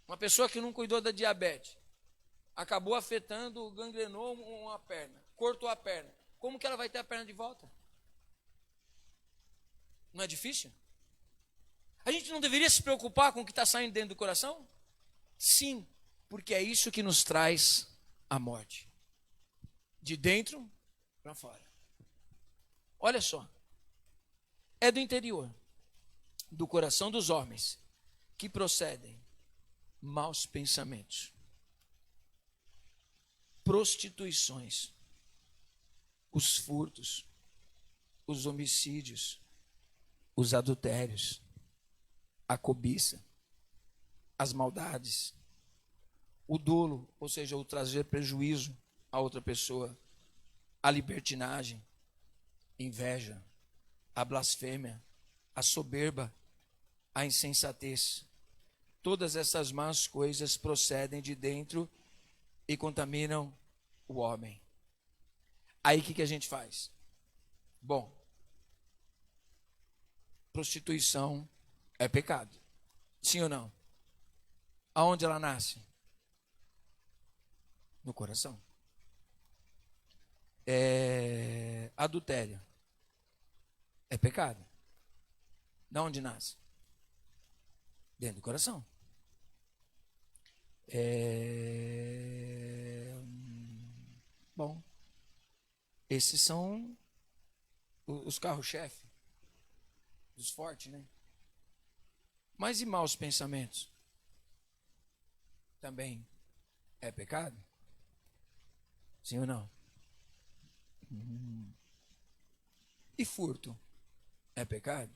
Uma pessoa que não cuidou da diabetes, acabou afetando, gangrenou uma perna, cortou a perna. Como que ela vai ter a perna de volta? Não é difícil? A gente não deveria se preocupar com o que está saindo dentro do coração? Sim, porque é isso que nos traz a morte. De dentro para fora. Olha só. É do interior, do coração dos homens, que procedem maus pensamentos, prostituições, os furtos, os homicídios, os adultérios, a cobiça, as maldades, o dolo, ou seja, o trazer prejuízo a outra pessoa, a libertinagem, inveja, a blasfêmia, a soberba, a insensatez. Todas essas más coisas procedem de dentro e contaminam o homem. Aí o que a gente faz? Bom, prostituição é pecado. Sim ou não? Aonde ela nasce? No coração. Adultério é pecado. Da onde nasce? Dentro do coração. Bom, esses são os carros-chefe dos fortes, né? Mas e maus pensamentos? também é pecado? Sim ou não? E furto é pecado?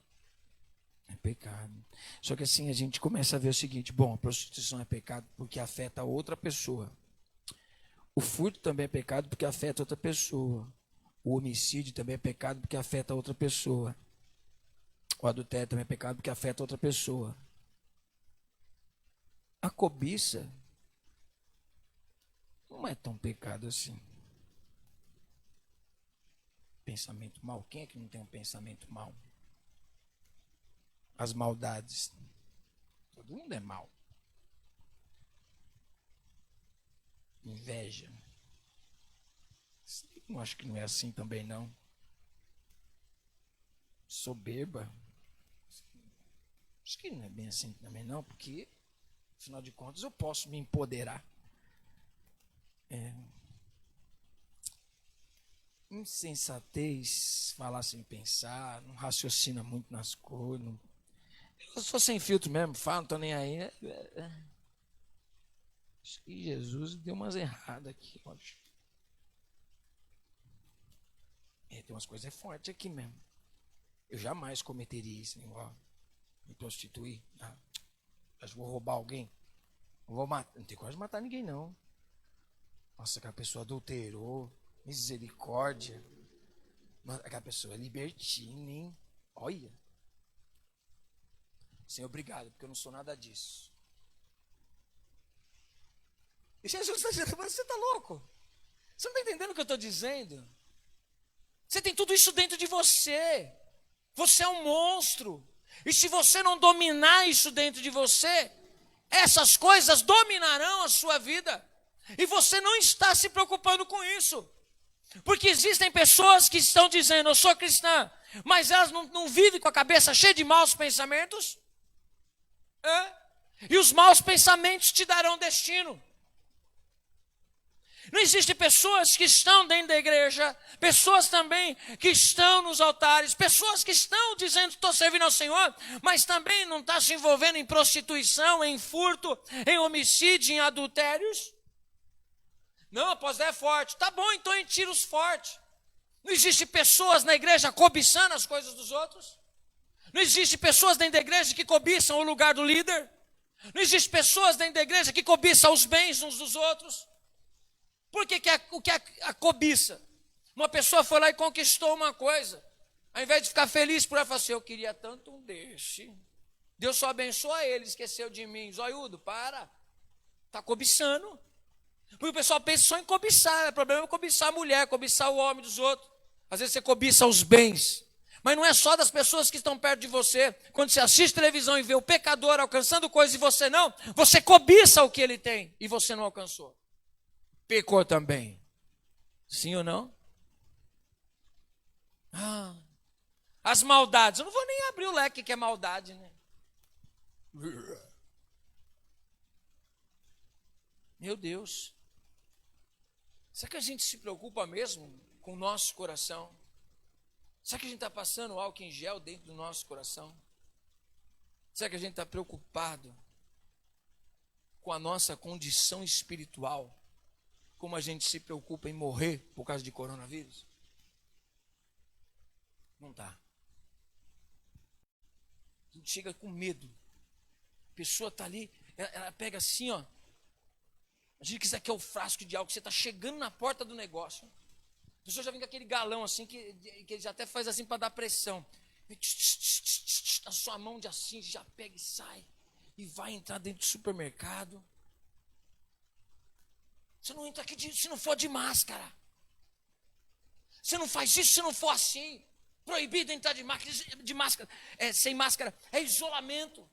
É pecado. Só que assim a gente começa a ver o seguinte: bom, a prostituição é pecado porque afeta outra pessoa. O furto também é pecado porque afeta outra pessoa. O homicídio também é pecado porque afeta outra pessoa. O adultério também é pecado porque afeta outra pessoa. A cobiça não é tão pecado assim. Pensamento mau. Quem é que não tem um pensamento mau? As maldades. Todo mundo é mau. Inveja. Não acho que não é assim também, não. Soberba. Acho que não é bem assim também, não, porque, afinal de contas, eu posso me empoderar. Insensatez, falar sem pensar, não raciocina muito nas coisas. Não... Eu sou sem filtro mesmo, falo, não tô nem aí. Acho que Jesus deu umas erradas aqui, acho. Tem umas coisas fortes aqui mesmo. Eu jamais cometeria isso, me prostituir. Acho que vou roubar alguém. Não vou matar, não tenho coragem de matar ninguém, não. Nossa, aquela pessoa adulterou. Misericórdia. Aquela pessoa é libertina, hein? Olha. Senhor, obrigado, porque eu não sou nada disso. E Jesus está dizendo, mas você está louco? Você não está entendendo o que eu estou dizendo? Você tem tudo isso dentro de você. Você é um monstro. E se você não dominar isso dentro de você, essas coisas dominarão a sua vida. E você não está se preocupando com isso. Porque existem pessoas que estão dizendo, eu sou cristã, mas elas não vivem com a cabeça cheia de maus pensamentos. E os maus pensamentos te darão destino. Não existem pessoas que estão dentro da igreja, pessoas também que estão nos altares, pessoas que estão dizendo que estou servindo ao Senhor, mas também não está se envolvendo em prostituição, em furto, em homicídio, em adultérios. Não, apóstolo, é forte. Tá bom, então em tiros fortes. Não existe pessoas na igreja cobiçando as coisas dos outros. Não existe pessoas dentro da igreja que cobiçam o lugar do líder. Não existe pessoas dentro da igreja que cobiçam os bens uns dos outros. Por que o que é a cobiça? Uma pessoa foi lá e conquistou uma coisa. Ao invés de ficar feliz por ela, fala assim, eu queria tanto um desse. Deus só abençoa ele, esqueceu de mim. Zoiudo, para. Está cobiçando. Porque o pessoal pensa só em cobiçar. O problema é cobiçar a mulher, cobiçar o homem dos outros. Às vezes você cobiça os bens. Mas não é só das pessoas que estão perto de você. Quando você assiste televisão e vê o pecador alcançando coisas e você não, você cobiça o que ele tem e você não alcançou. Pecou também. Sim ou não? As maldades. Eu não vou nem abrir o leque que é maldade, né? Meu Deus. Será que a gente se preocupa mesmo com o nosso coração? Será que a gente está passando álcool em gel dentro do nosso coração? Será que a gente está preocupado com a nossa condição espiritual? Como a gente se preocupa em morrer por causa de coronavírus? Não está. A gente chega com medo. A pessoa está ali, ela pega assim, ó. Imagina que isso aqui é o frasco de álcool, você está chegando na porta do negócio. A pessoa já vem com aquele galão assim, que ele já até faz assim para dar pressão. A sua mão de assim, já pega e sai. E vai entrar dentro do supermercado. Você não entra aqui se não for de máscara. Você não faz isso se não for assim. Proibido entrar de máscara, sem máscara. É isolamento.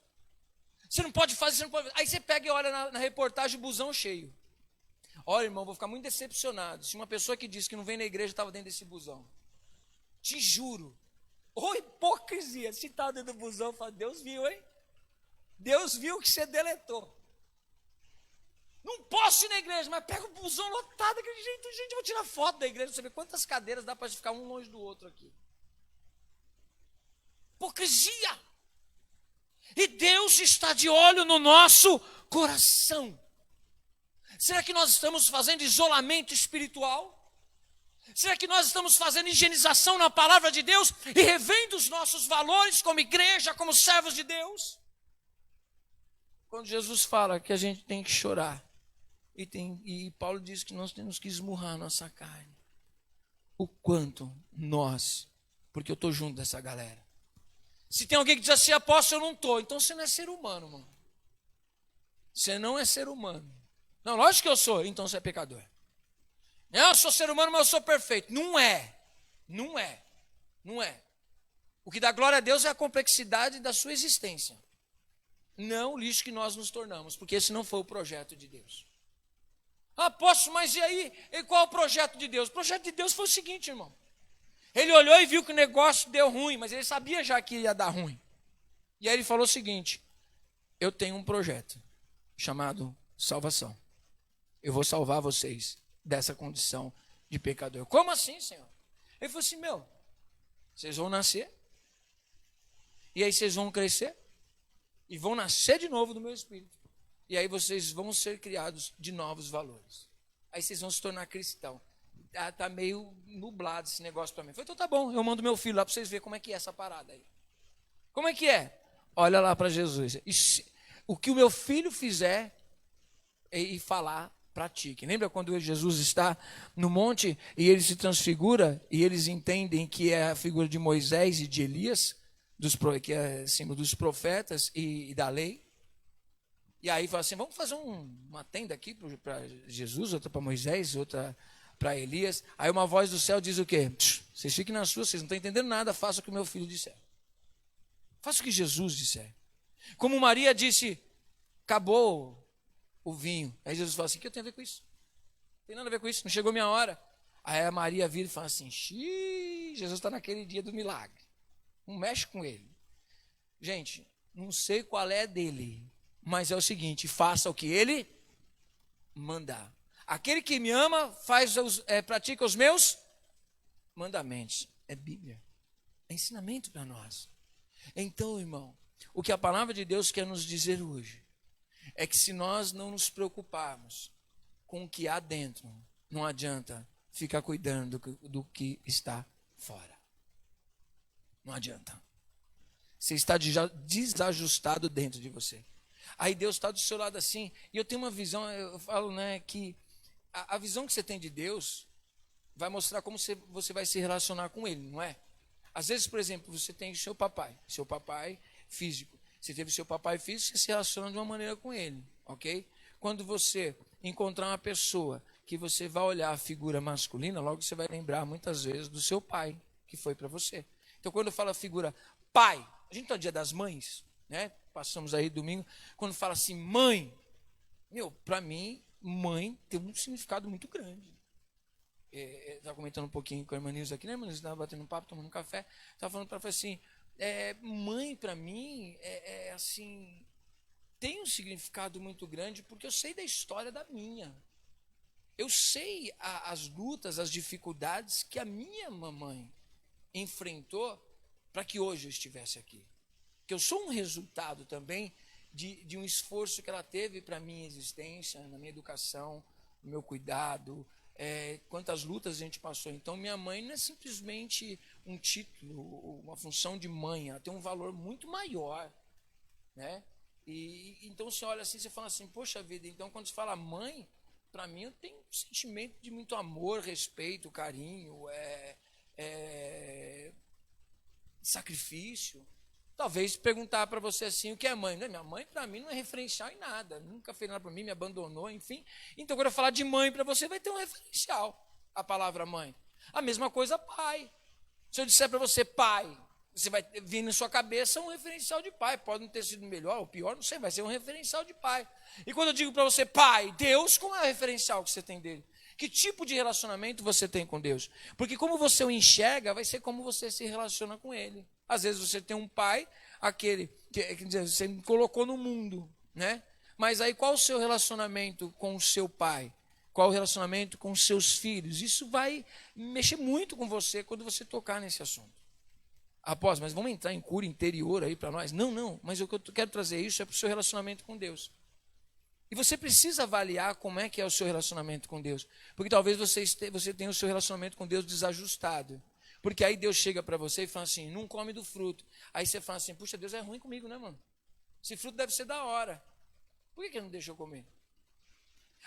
Você não pode fazer, você não pode. Aí você pega e olha na reportagem o busão cheio. Olha, irmão, vou ficar muito decepcionado. Se uma pessoa que disse que não vem na igreja estava dentro desse busão. Te juro. Ô hipocrisia. Se está dentro do busão, fala, Deus viu, hein? Deus viu que você deletou. Não posso ir na igreja, mas pega o busão lotado. Gente, eu vou tirar foto da igreja. Você vê quantas cadeiras dá para ficar um longe do outro aqui. Hipocrisia. E Deus está de olho no nosso coração. Será que nós estamos fazendo isolamento espiritual? Será que nós estamos fazendo higienização na palavra de Deus e revendo os nossos valores como igreja, como servos de Deus? Quando Jesus fala que a gente tem que chorar, e Paulo diz que nós temos que esmurrar a nossa carne, o quanto nós, porque eu estou junto dessa galera. Se tem alguém que diz assim, apóstolo, eu não estou, então você não é ser humano, mano. Você não é ser humano. Não, lógico que eu sou, então você é pecador. Eu sou ser humano, mas eu sou perfeito. Não é. Não é. Não é. O que dá glória a Deus é a complexidade da sua existência. Não o lixo que nós nos tornamos, porque esse não foi o projeto de Deus. Apóstolo, mas e aí? E qual é o projeto de Deus? O projeto de Deus foi o seguinte, irmão. Ele olhou e viu que o negócio deu ruim, mas ele sabia já que ia dar ruim. E aí ele falou o seguinte, eu tenho um projeto chamado salvação. Eu vou salvar vocês dessa condição de pecador. Como assim, Senhor? Ele falou assim, vocês vão nascer, e aí vocês vão crescer, e vão nascer de novo do meu espírito. E aí vocês vão ser criados de novos valores. Aí vocês vão se tornar cristão. Tá meio nublado esse negócio para mim. Eu falei, então tá bom, eu mando meu filho lá para vocês verem como é que é essa parada aí. Como é que é? Olha lá para Jesus. O que o meu filho fizer e falar, pratique. Lembra quando Jesus está no monte e ele se transfigura e eles entendem que é a figura de Moisés e de Elias, que é símbolo dos profetas e da lei? E aí fala assim, vamos fazer uma tenda aqui para Jesus, outra para Moisés, outra para Elias. Aí uma voz do céu diz o quê? Vocês fiquem na sua, vocês não estão entendendo nada, faça o que o meu filho disser. Faça o que Jesus disser. Como Maria disse, acabou o vinho. Aí Jesus fala assim, o que eu tenho a ver com isso? Não tem nada a ver com isso, não chegou a minha hora. Aí a Maria vira e fala assim, Jesus está naquele dia do milagre. Não mexe com ele. Gente, não sei qual é dele, mas é o seguinte, faça o que ele mandar. Aquele que me ama, pratica os meus mandamentos. É Bíblia. É ensinamento para nós. Então, irmão, o que a palavra de Deus quer nos dizer hoje é que se nós não nos preocuparmos com o que há dentro, não adianta ficar cuidando do que está fora. Não adianta. Você está desajustado dentro de você. Aí Deus está do seu lado assim, e eu tenho uma visão, eu falo, que a visão que você tem de Deus vai mostrar como você vai se relacionar com Ele, não é? Às vezes, por exemplo, você tem seu papai físico. Você teve seu papai físico, você se relaciona de uma maneira com ele, ok? Quando você encontrar uma pessoa que você vai olhar a figura masculina, logo você vai lembrar muitas vezes do seu pai, que foi para você. Então, quando eu falo a figura pai, a gente está no dia das mães, né? Passamos aí domingo, quando fala assim, mãe, para mim, mãe tem um significado muito grande. Estava comentando um pouquinho com a irmã Nilza aqui, né? A irmã Nilza estava batendo um papo, tomando um café, estava falando para ela assim, mãe para mim assim, tem um significado muito grande, porque eu sei da história da minha. Eu sei as lutas, as dificuldades que a minha mamãe enfrentou para que hoje eu estivesse aqui. Que eu sou um resultado também de um esforço que ela teve para a minha existência, na minha educação, no meu cuidado, quantas lutas a gente passou. Então, minha mãe não é simplesmente um título, uma função de mãe, ela tem um valor muito maior, né? E então você olha assim, você fala assim, poxa vida, então quando se fala mãe, para mim eu tenho um sentimento de muito amor, respeito, carinho, sacrifício. Talvez perguntar para você assim, o que é mãe? Não, minha mãe para mim não é referencial em nada, nunca fez nada para mim, me abandonou, enfim. Então quando eu falar de mãe para você, vai ter um referencial, a palavra mãe. A mesma coisa pai. Se eu disser para você pai, você vai vir na sua cabeça um referencial de pai, pode não ter sido melhor ou pior, não sei, vai ser um referencial de pai. E quando eu digo para você pai, Deus, como é o referencial que você tem dele? Que tipo de relacionamento você tem com Deus? Porque como você o enxerga, vai ser como você se relaciona com ele. Às vezes você tem um pai, aquele que você me colocou no mundo, né? Mas aí qual o seu relacionamento com o seu pai? Qual o relacionamento com os seus filhos? Isso vai mexer muito com você quando você tocar nesse assunto. Apóstolo, mas vamos entrar em cura interior aí para nós? Não, mas o que eu quero trazer isso é para o seu relacionamento com Deus. E você precisa avaliar como é que é o seu relacionamento com Deus. Porque talvez você tenha o seu relacionamento com Deus desajustado. Porque aí Deus chega para você e fala assim, não come do fruto. Aí você fala assim, puxa, Deus é ruim comigo, né, mano? Esse fruto deve ser da hora. Por que ele não deixa eu comer?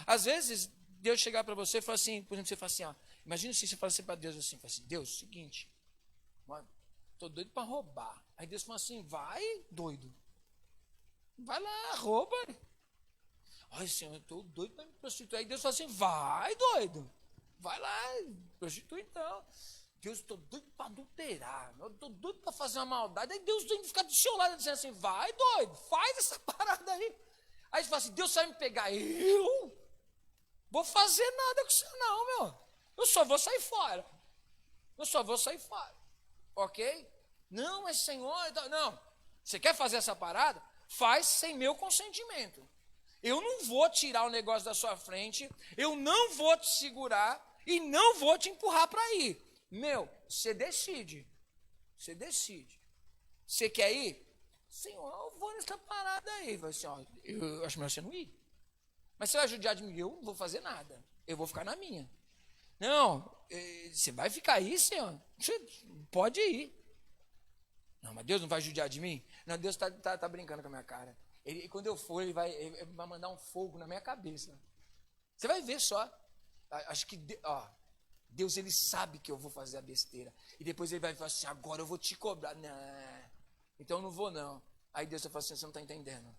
Às vezes, Deus chegar para você e falar assim, por exemplo, você fala assim, ó, imagina se você fala assim para Deus assim, fala assim, Deus, seguinte, mano, tô doido para roubar. Aí Deus fala assim, vai, doido. Vai lá, rouba. Ai, Senhor, eu tô doido para me prostituir. Aí Deus fala assim, vai, doido. Vai lá, prostitui então. Deus, estou doido para adulterar, eu estou doido para fazer uma maldade. Aí Deus tem que ficar do seu lado dizendo assim, vai, doido, faz essa parada aí. Aí você fala assim, Deus vai me pegar. Eu? Vou fazer nada com você não, meu. Eu só vou sair fora. Ok? Não, mas Senhor, não. Você quer fazer essa parada? Faz sem meu consentimento. Eu não vou tirar o negócio da sua frente, eu não vou te segurar e não vou te empurrar para ir. Meu, você decide. Você quer ir? Senhor, eu vou nessa parada aí. Vai assim, ó, eu acho melhor você não ir. Mas você vai judiar de mim? Eu não vou fazer nada. Eu vou ficar na minha. Não, você vai ficar aí, Senhor? Você pode ir. Não, mas Deus não vai judiar de mim? Não, Deus tá brincando com a minha cara. Quando eu for, ele vai mandar um fogo na minha cabeça. Você vai ver só. Acho que, Deus, ele sabe que eu vou fazer a besteira. E depois ele vai falar assim, agora eu vou te cobrar. Não, então eu não vou não. Aí Deus vai falar assim, você não está entendendo.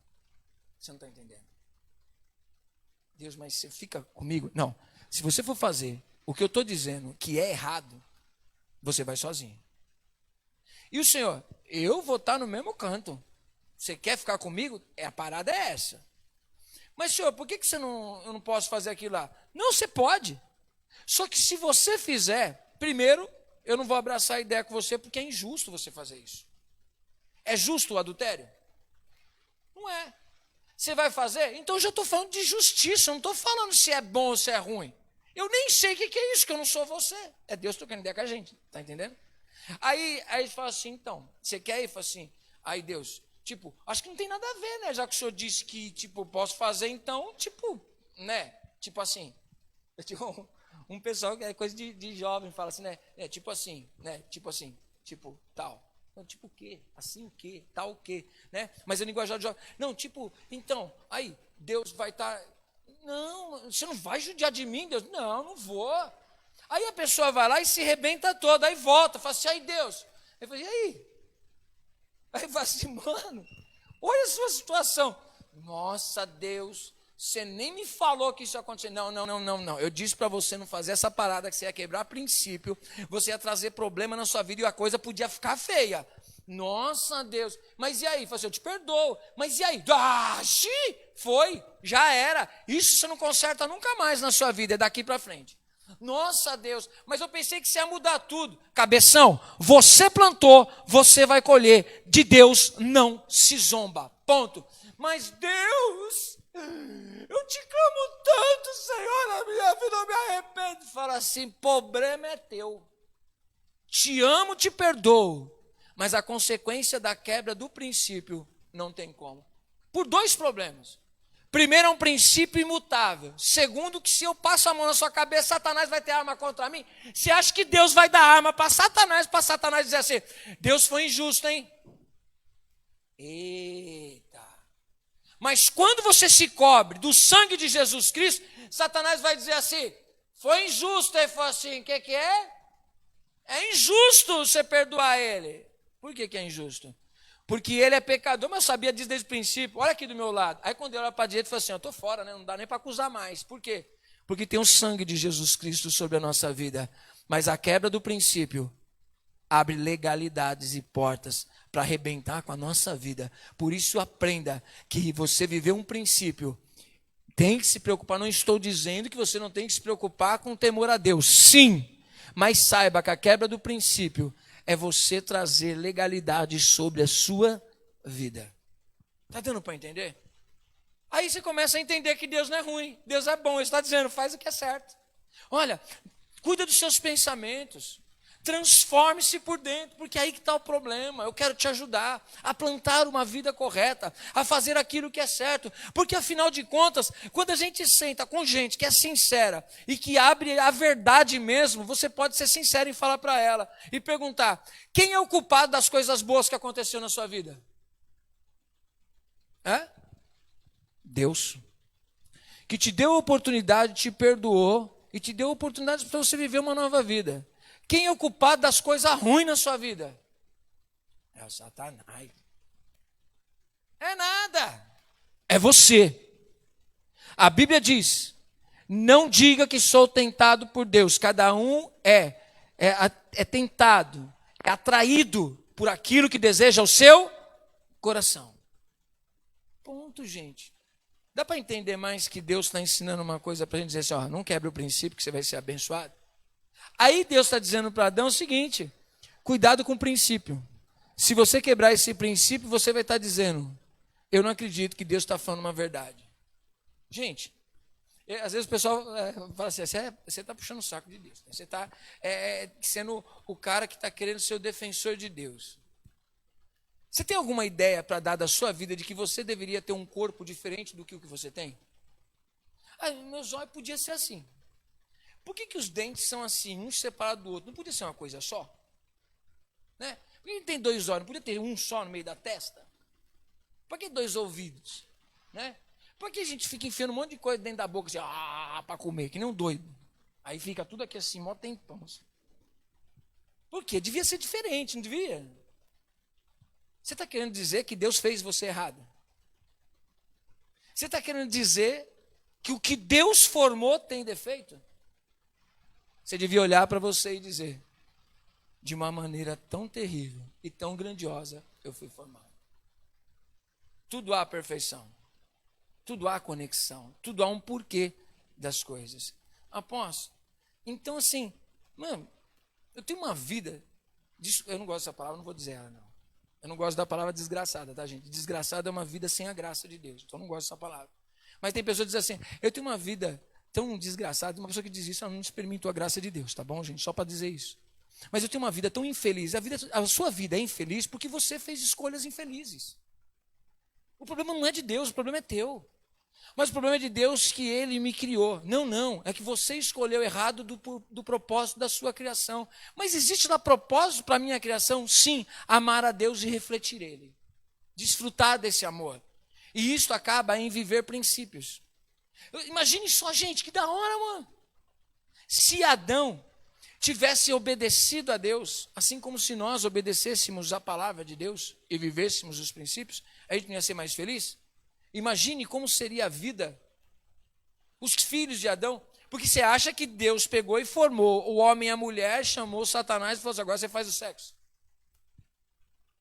Deus, mas você fica comigo? Não, se você for fazer o que eu estou dizendo que é errado, você vai sozinho. E o Senhor, eu vou estar no mesmo canto. Você quer ficar comigo? A parada é essa. Mas Senhor, por que eu não posso fazer aquilo lá? Não, você pode. Só que se você fizer, primeiro, eu não vou abraçar a ideia com você, porque é injusto você fazer isso. É justo o adultério? Não é. Você vai fazer? Então eu já estou falando de justiça, eu não estou falando se é bom ou se é ruim. Eu nem sei o que é isso, que eu não sou você. É Deus trocando ideia com a gente, tá entendendo? Aí ele fala assim, então, você quer ir? Fala assim, aí Deus, acho que não tem nada a ver, né? Já que o senhor disse que, eu posso fazer, então, né? Assim, um pessoal que é coisa de jovem, fala assim, né? Tal. Não, o quê? Assim o quê? Tal o quê? Né? Mas é linguajar de jovem. Não, então, aí, Deus vai estar... Não, você não vai judiar de mim, Deus? Não vou. Aí a pessoa vai lá e se rebenta toda, aí volta, fala assim, aí Deus. Aí fala, e aí? Aí fala assim, mano, olha a sua situação. Nossa, Deus, você nem me falou que isso ia acontecer. Não. Eu disse para você não fazer essa parada, que você ia quebrar princípio, você ia trazer problema na sua vida e a coisa podia ficar feia. Nossa, Deus. Mas e aí? Fala assim, eu te perdoo. Mas e aí? Foi, já era. Isso você não conserta nunca mais na sua vida, é daqui para frente. Nossa, Deus, mas eu pensei que você ia mudar tudo. Cabeção, você plantou, você vai colher. De Deus não se zomba, ponto. Mas Deus, eu te clamo tanto, Senhor, na minha vida, eu me arrependo. Fala assim, problema é teu. Te amo, te perdoo. Mas a consequência da quebra do princípio não tem como. Por dois problemas. Primeiro, é um princípio imutável. Segundo, que se eu passo a mão na sua cabeça, Satanás vai ter arma contra mim. Você acha que Deus vai dar arma para Satanás dizer assim, Deus foi injusto, hein? Eita. Mas quando você se cobre do sangue de Jesus Cristo, Satanás vai dizer assim, foi injusto. Ele fala assim, o que é? É injusto você perdoar ele. Por que é injusto? Porque ele é pecador, mas eu sabia disso desde o princípio. Olha aqui do meu lado. Aí quando eu olho para a direita, eu falo assim, eu estou fora, né? Não dá nem para acusar mais. Por quê? Porque tem o sangue de Jesus Cristo sobre a nossa vida. Mas a quebra do princípio abre legalidades e portas para arrebentar com a nossa vida. Por isso aprenda que você viveu um princípio. Tem que se preocupar. Não estou dizendo que você não tem que se preocupar com temor a Deus. Sim, mas saiba que a quebra do princípio é você trazer legalidade sobre a sua vida. Está dando para entender? Aí você começa a entender que Deus não é ruim, Deus é bom. Ele está dizendo, faz o que é certo. Olha, cuida dos seus pensamentos. Transforme-se por dentro, porque é aí que está o problema. Eu quero te ajudar a plantar uma vida correta, a fazer aquilo que é certo. Porque afinal de contas, quando a gente senta com gente que é sincera e que abre a verdade mesmo, você pode ser sincero e falar para ela e perguntar: quem é o culpado das coisas boas que aconteceu na sua vida? Deus. Que te deu a oportunidade, te perdoou e te deu a oportunidade para você viver uma nova vida. Quem é o culpado das coisas ruins na sua vida? É o Satanás. É nada. É você. A Bíblia diz: não diga que sou tentado por Deus. Cada um é tentado, é atraído por aquilo que deseja o seu coração. Ponto, gente. Dá para entender mais que Deus está ensinando uma coisa para a gente dizer assim: não quebre o princípio que você vai ser abençoado. Aí Deus está dizendo para Adão o seguinte: cuidado com o princípio. Se você quebrar esse princípio, você vai estar dizendo: eu não acredito que Deus está falando uma verdade. Gente, às vezes o pessoal fala assim: você está puxando o saco de Deus. Você está sendo o cara que está querendo ser o defensor de Deus. Você tem alguma ideia para dar da sua vida de que você deveria ter um corpo diferente do que o que você tem? Meu zóio podia ser assim. Por que os dentes são assim, um separado do outro? Não podia ser uma coisa só? Né? Por que tem dois olhos? Não podia ter um só no meio da testa? Por que dois ouvidos? Né? Por que a gente fica enfiando um monte de coisa dentro da boca assim, para comer, que nem um doido? Aí fica tudo aqui assim, mó tempão. Assim. Por quê? Devia ser diferente, não devia? Você está querendo dizer que Deus fez você errado? Você está querendo dizer que o que Deus formou tem defeito? Você devia olhar para você e dizer: de uma maneira tão terrível e tão grandiosa, eu fui formado. Tudo há perfeição, tudo há conexão, tudo há um porquê das coisas. Apóstolo, então assim, mano, eu tenho uma vida, eu não gosto dessa palavra, não vou dizer ela não. Eu não gosto da palavra desgraçada, tá, gente? Desgraçada é uma vida sem a graça de Deus, então eu não gosto dessa palavra. Mas tem pessoas que dizem assim: eu tenho uma vida tão desgraçada. Uma pessoa que diz isso, ela não experimentou a graça de Deus, tá bom, gente? Só para dizer isso. Mas eu tenho uma vida tão infeliz. A sua vida é infeliz porque você fez escolhas infelizes. O problema não é de Deus, o problema é teu. Mas o problema é de Deus que Ele me criou. Não. É que você escolheu errado do propósito da sua criação. Mas existe lá propósito para a minha criação? Sim, amar a Deus e refletir Ele. Desfrutar desse amor. E isso acaba em viver princípios. Imagine só, gente, que da hora, mano. Se Adão tivesse obedecido a Deus, assim como se nós obedecêssemos a palavra de Deus e vivêssemos os princípios, a gente não ia ser mais feliz? Imagine como seria a vida, os filhos de Adão, porque você acha que Deus pegou e formou o homem e a mulher, chamou Satanás e falou assim: agora você faz o sexo.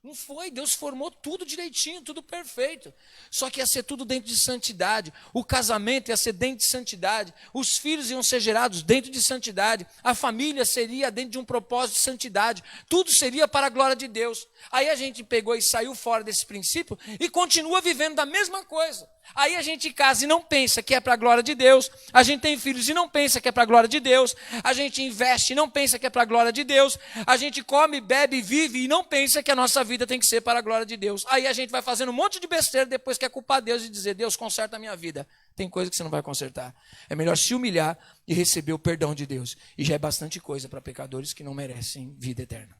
Não foi, Deus formou tudo direitinho, tudo perfeito. Só que ia ser tudo dentro de santidade. O casamento ia ser dentro de santidade. Os filhos iam ser gerados dentro de santidade. A família seria dentro de um propósito de santidade. Tudo seria para a glória de Deus. Aí a gente pegou e saiu fora desse princípio e continua vivendo da mesma coisa. Aí a gente casa e não pensa que é para a glória de Deus. A gente tem filhos e não pensa que é para a glória de Deus. A gente investe e não pensa que é para a glória de Deus. A gente come, bebe, vive e não pensa que a nossa vida tem que ser para a glória de Deus. Aí a gente vai fazendo um monte de besteira, depois quer culpar Deus e dizer: Deus, conserta a minha vida. Tem coisa que você não vai consertar. É melhor se humilhar e receber o perdão de Deus. E já é bastante coisa para pecadores que não merecem vida eterna.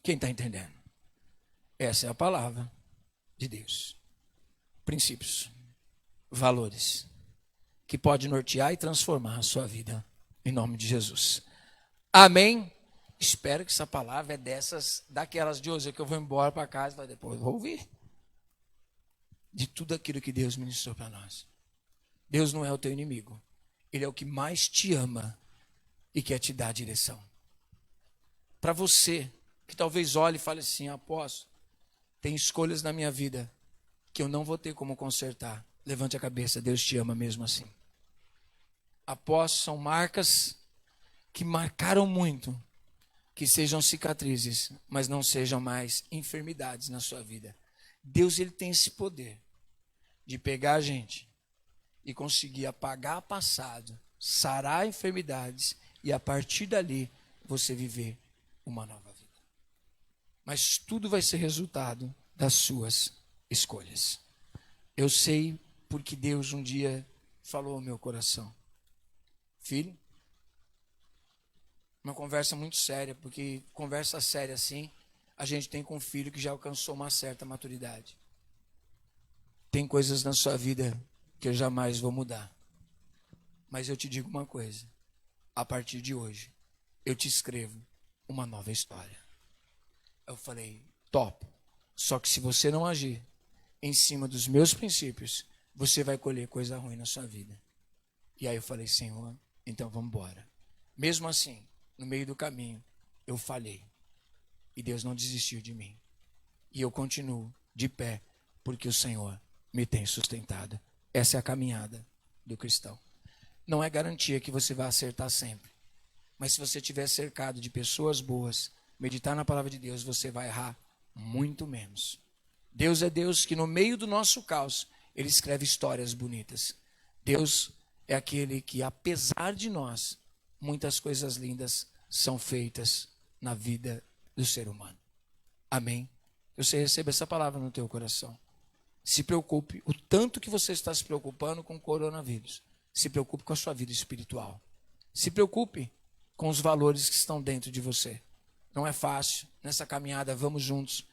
Quem está entendendo? Essa é a palavra de Deus. Princípios, valores, que pode nortear e transformar a sua vida, em nome de Jesus. Amém? Espero que essa palavra é daquelas de hoje, que eu vou embora para casa e depois vou ouvir. De tudo aquilo que Deus ministrou para nós. Deus não é o teu inimigo. Ele é o que mais te ama e quer te dar a direção. Para você, que talvez olhe e fale assim: apóstolo, tem escolhas na minha vida que eu não vou ter como consertar. Levante a cabeça, Deus te ama mesmo assim. Apóstolo, são marcas que marcaram muito, que sejam cicatrizes, mas não sejam mais enfermidades na sua vida. Deus, ele tem esse poder de pegar a gente e conseguir apagar passado, sarar enfermidades e a partir dali você viver uma nova vida. Mas tudo vai ser resultado das suas escolhas. Eu sei porque Deus um dia falou ao meu coração: filho, uma conversa muito séria, porque conversa séria assim, a gente tem com um filho que já alcançou uma certa maturidade. Tem coisas na sua vida que eu jamais vou mudar. Mas eu te digo uma coisa: a partir de hoje, eu te escrevo uma nova história. Eu falei, top. Só que se você não agir em cima dos meus princípios, você vai colher coisa ruim na sua vida. E aí eu falei, Senhor, então vamos embora. Mesmo assim, no meio do caminho, eu falhei. E Deus não desistiu de mim. E eu continuo de pé, porque o Senhor me tem sustentado. Essa é a caminhada do cristão. Não é garantia que você vai acertar sempre. Mas se você estiver cercado de pessoas boas, meditar na palavra de Deus, você vai errar muito menos. Deus é Deus que no meio do nosso caos, Ele escreve histórias bonitas. Deus é aquele que, apesar de nós, muitas coisas lindas são feitas na vida do ser humano. Amém? Você receba essa palavra no teu coração. Se preocupe, o tanto que você está se preocupando com o coronavírus, se preocupe com a sua vida espiritual. Se preocupe com os valores que estão dentro de você. Não é fácil, nessa caminhada, vamos juntos.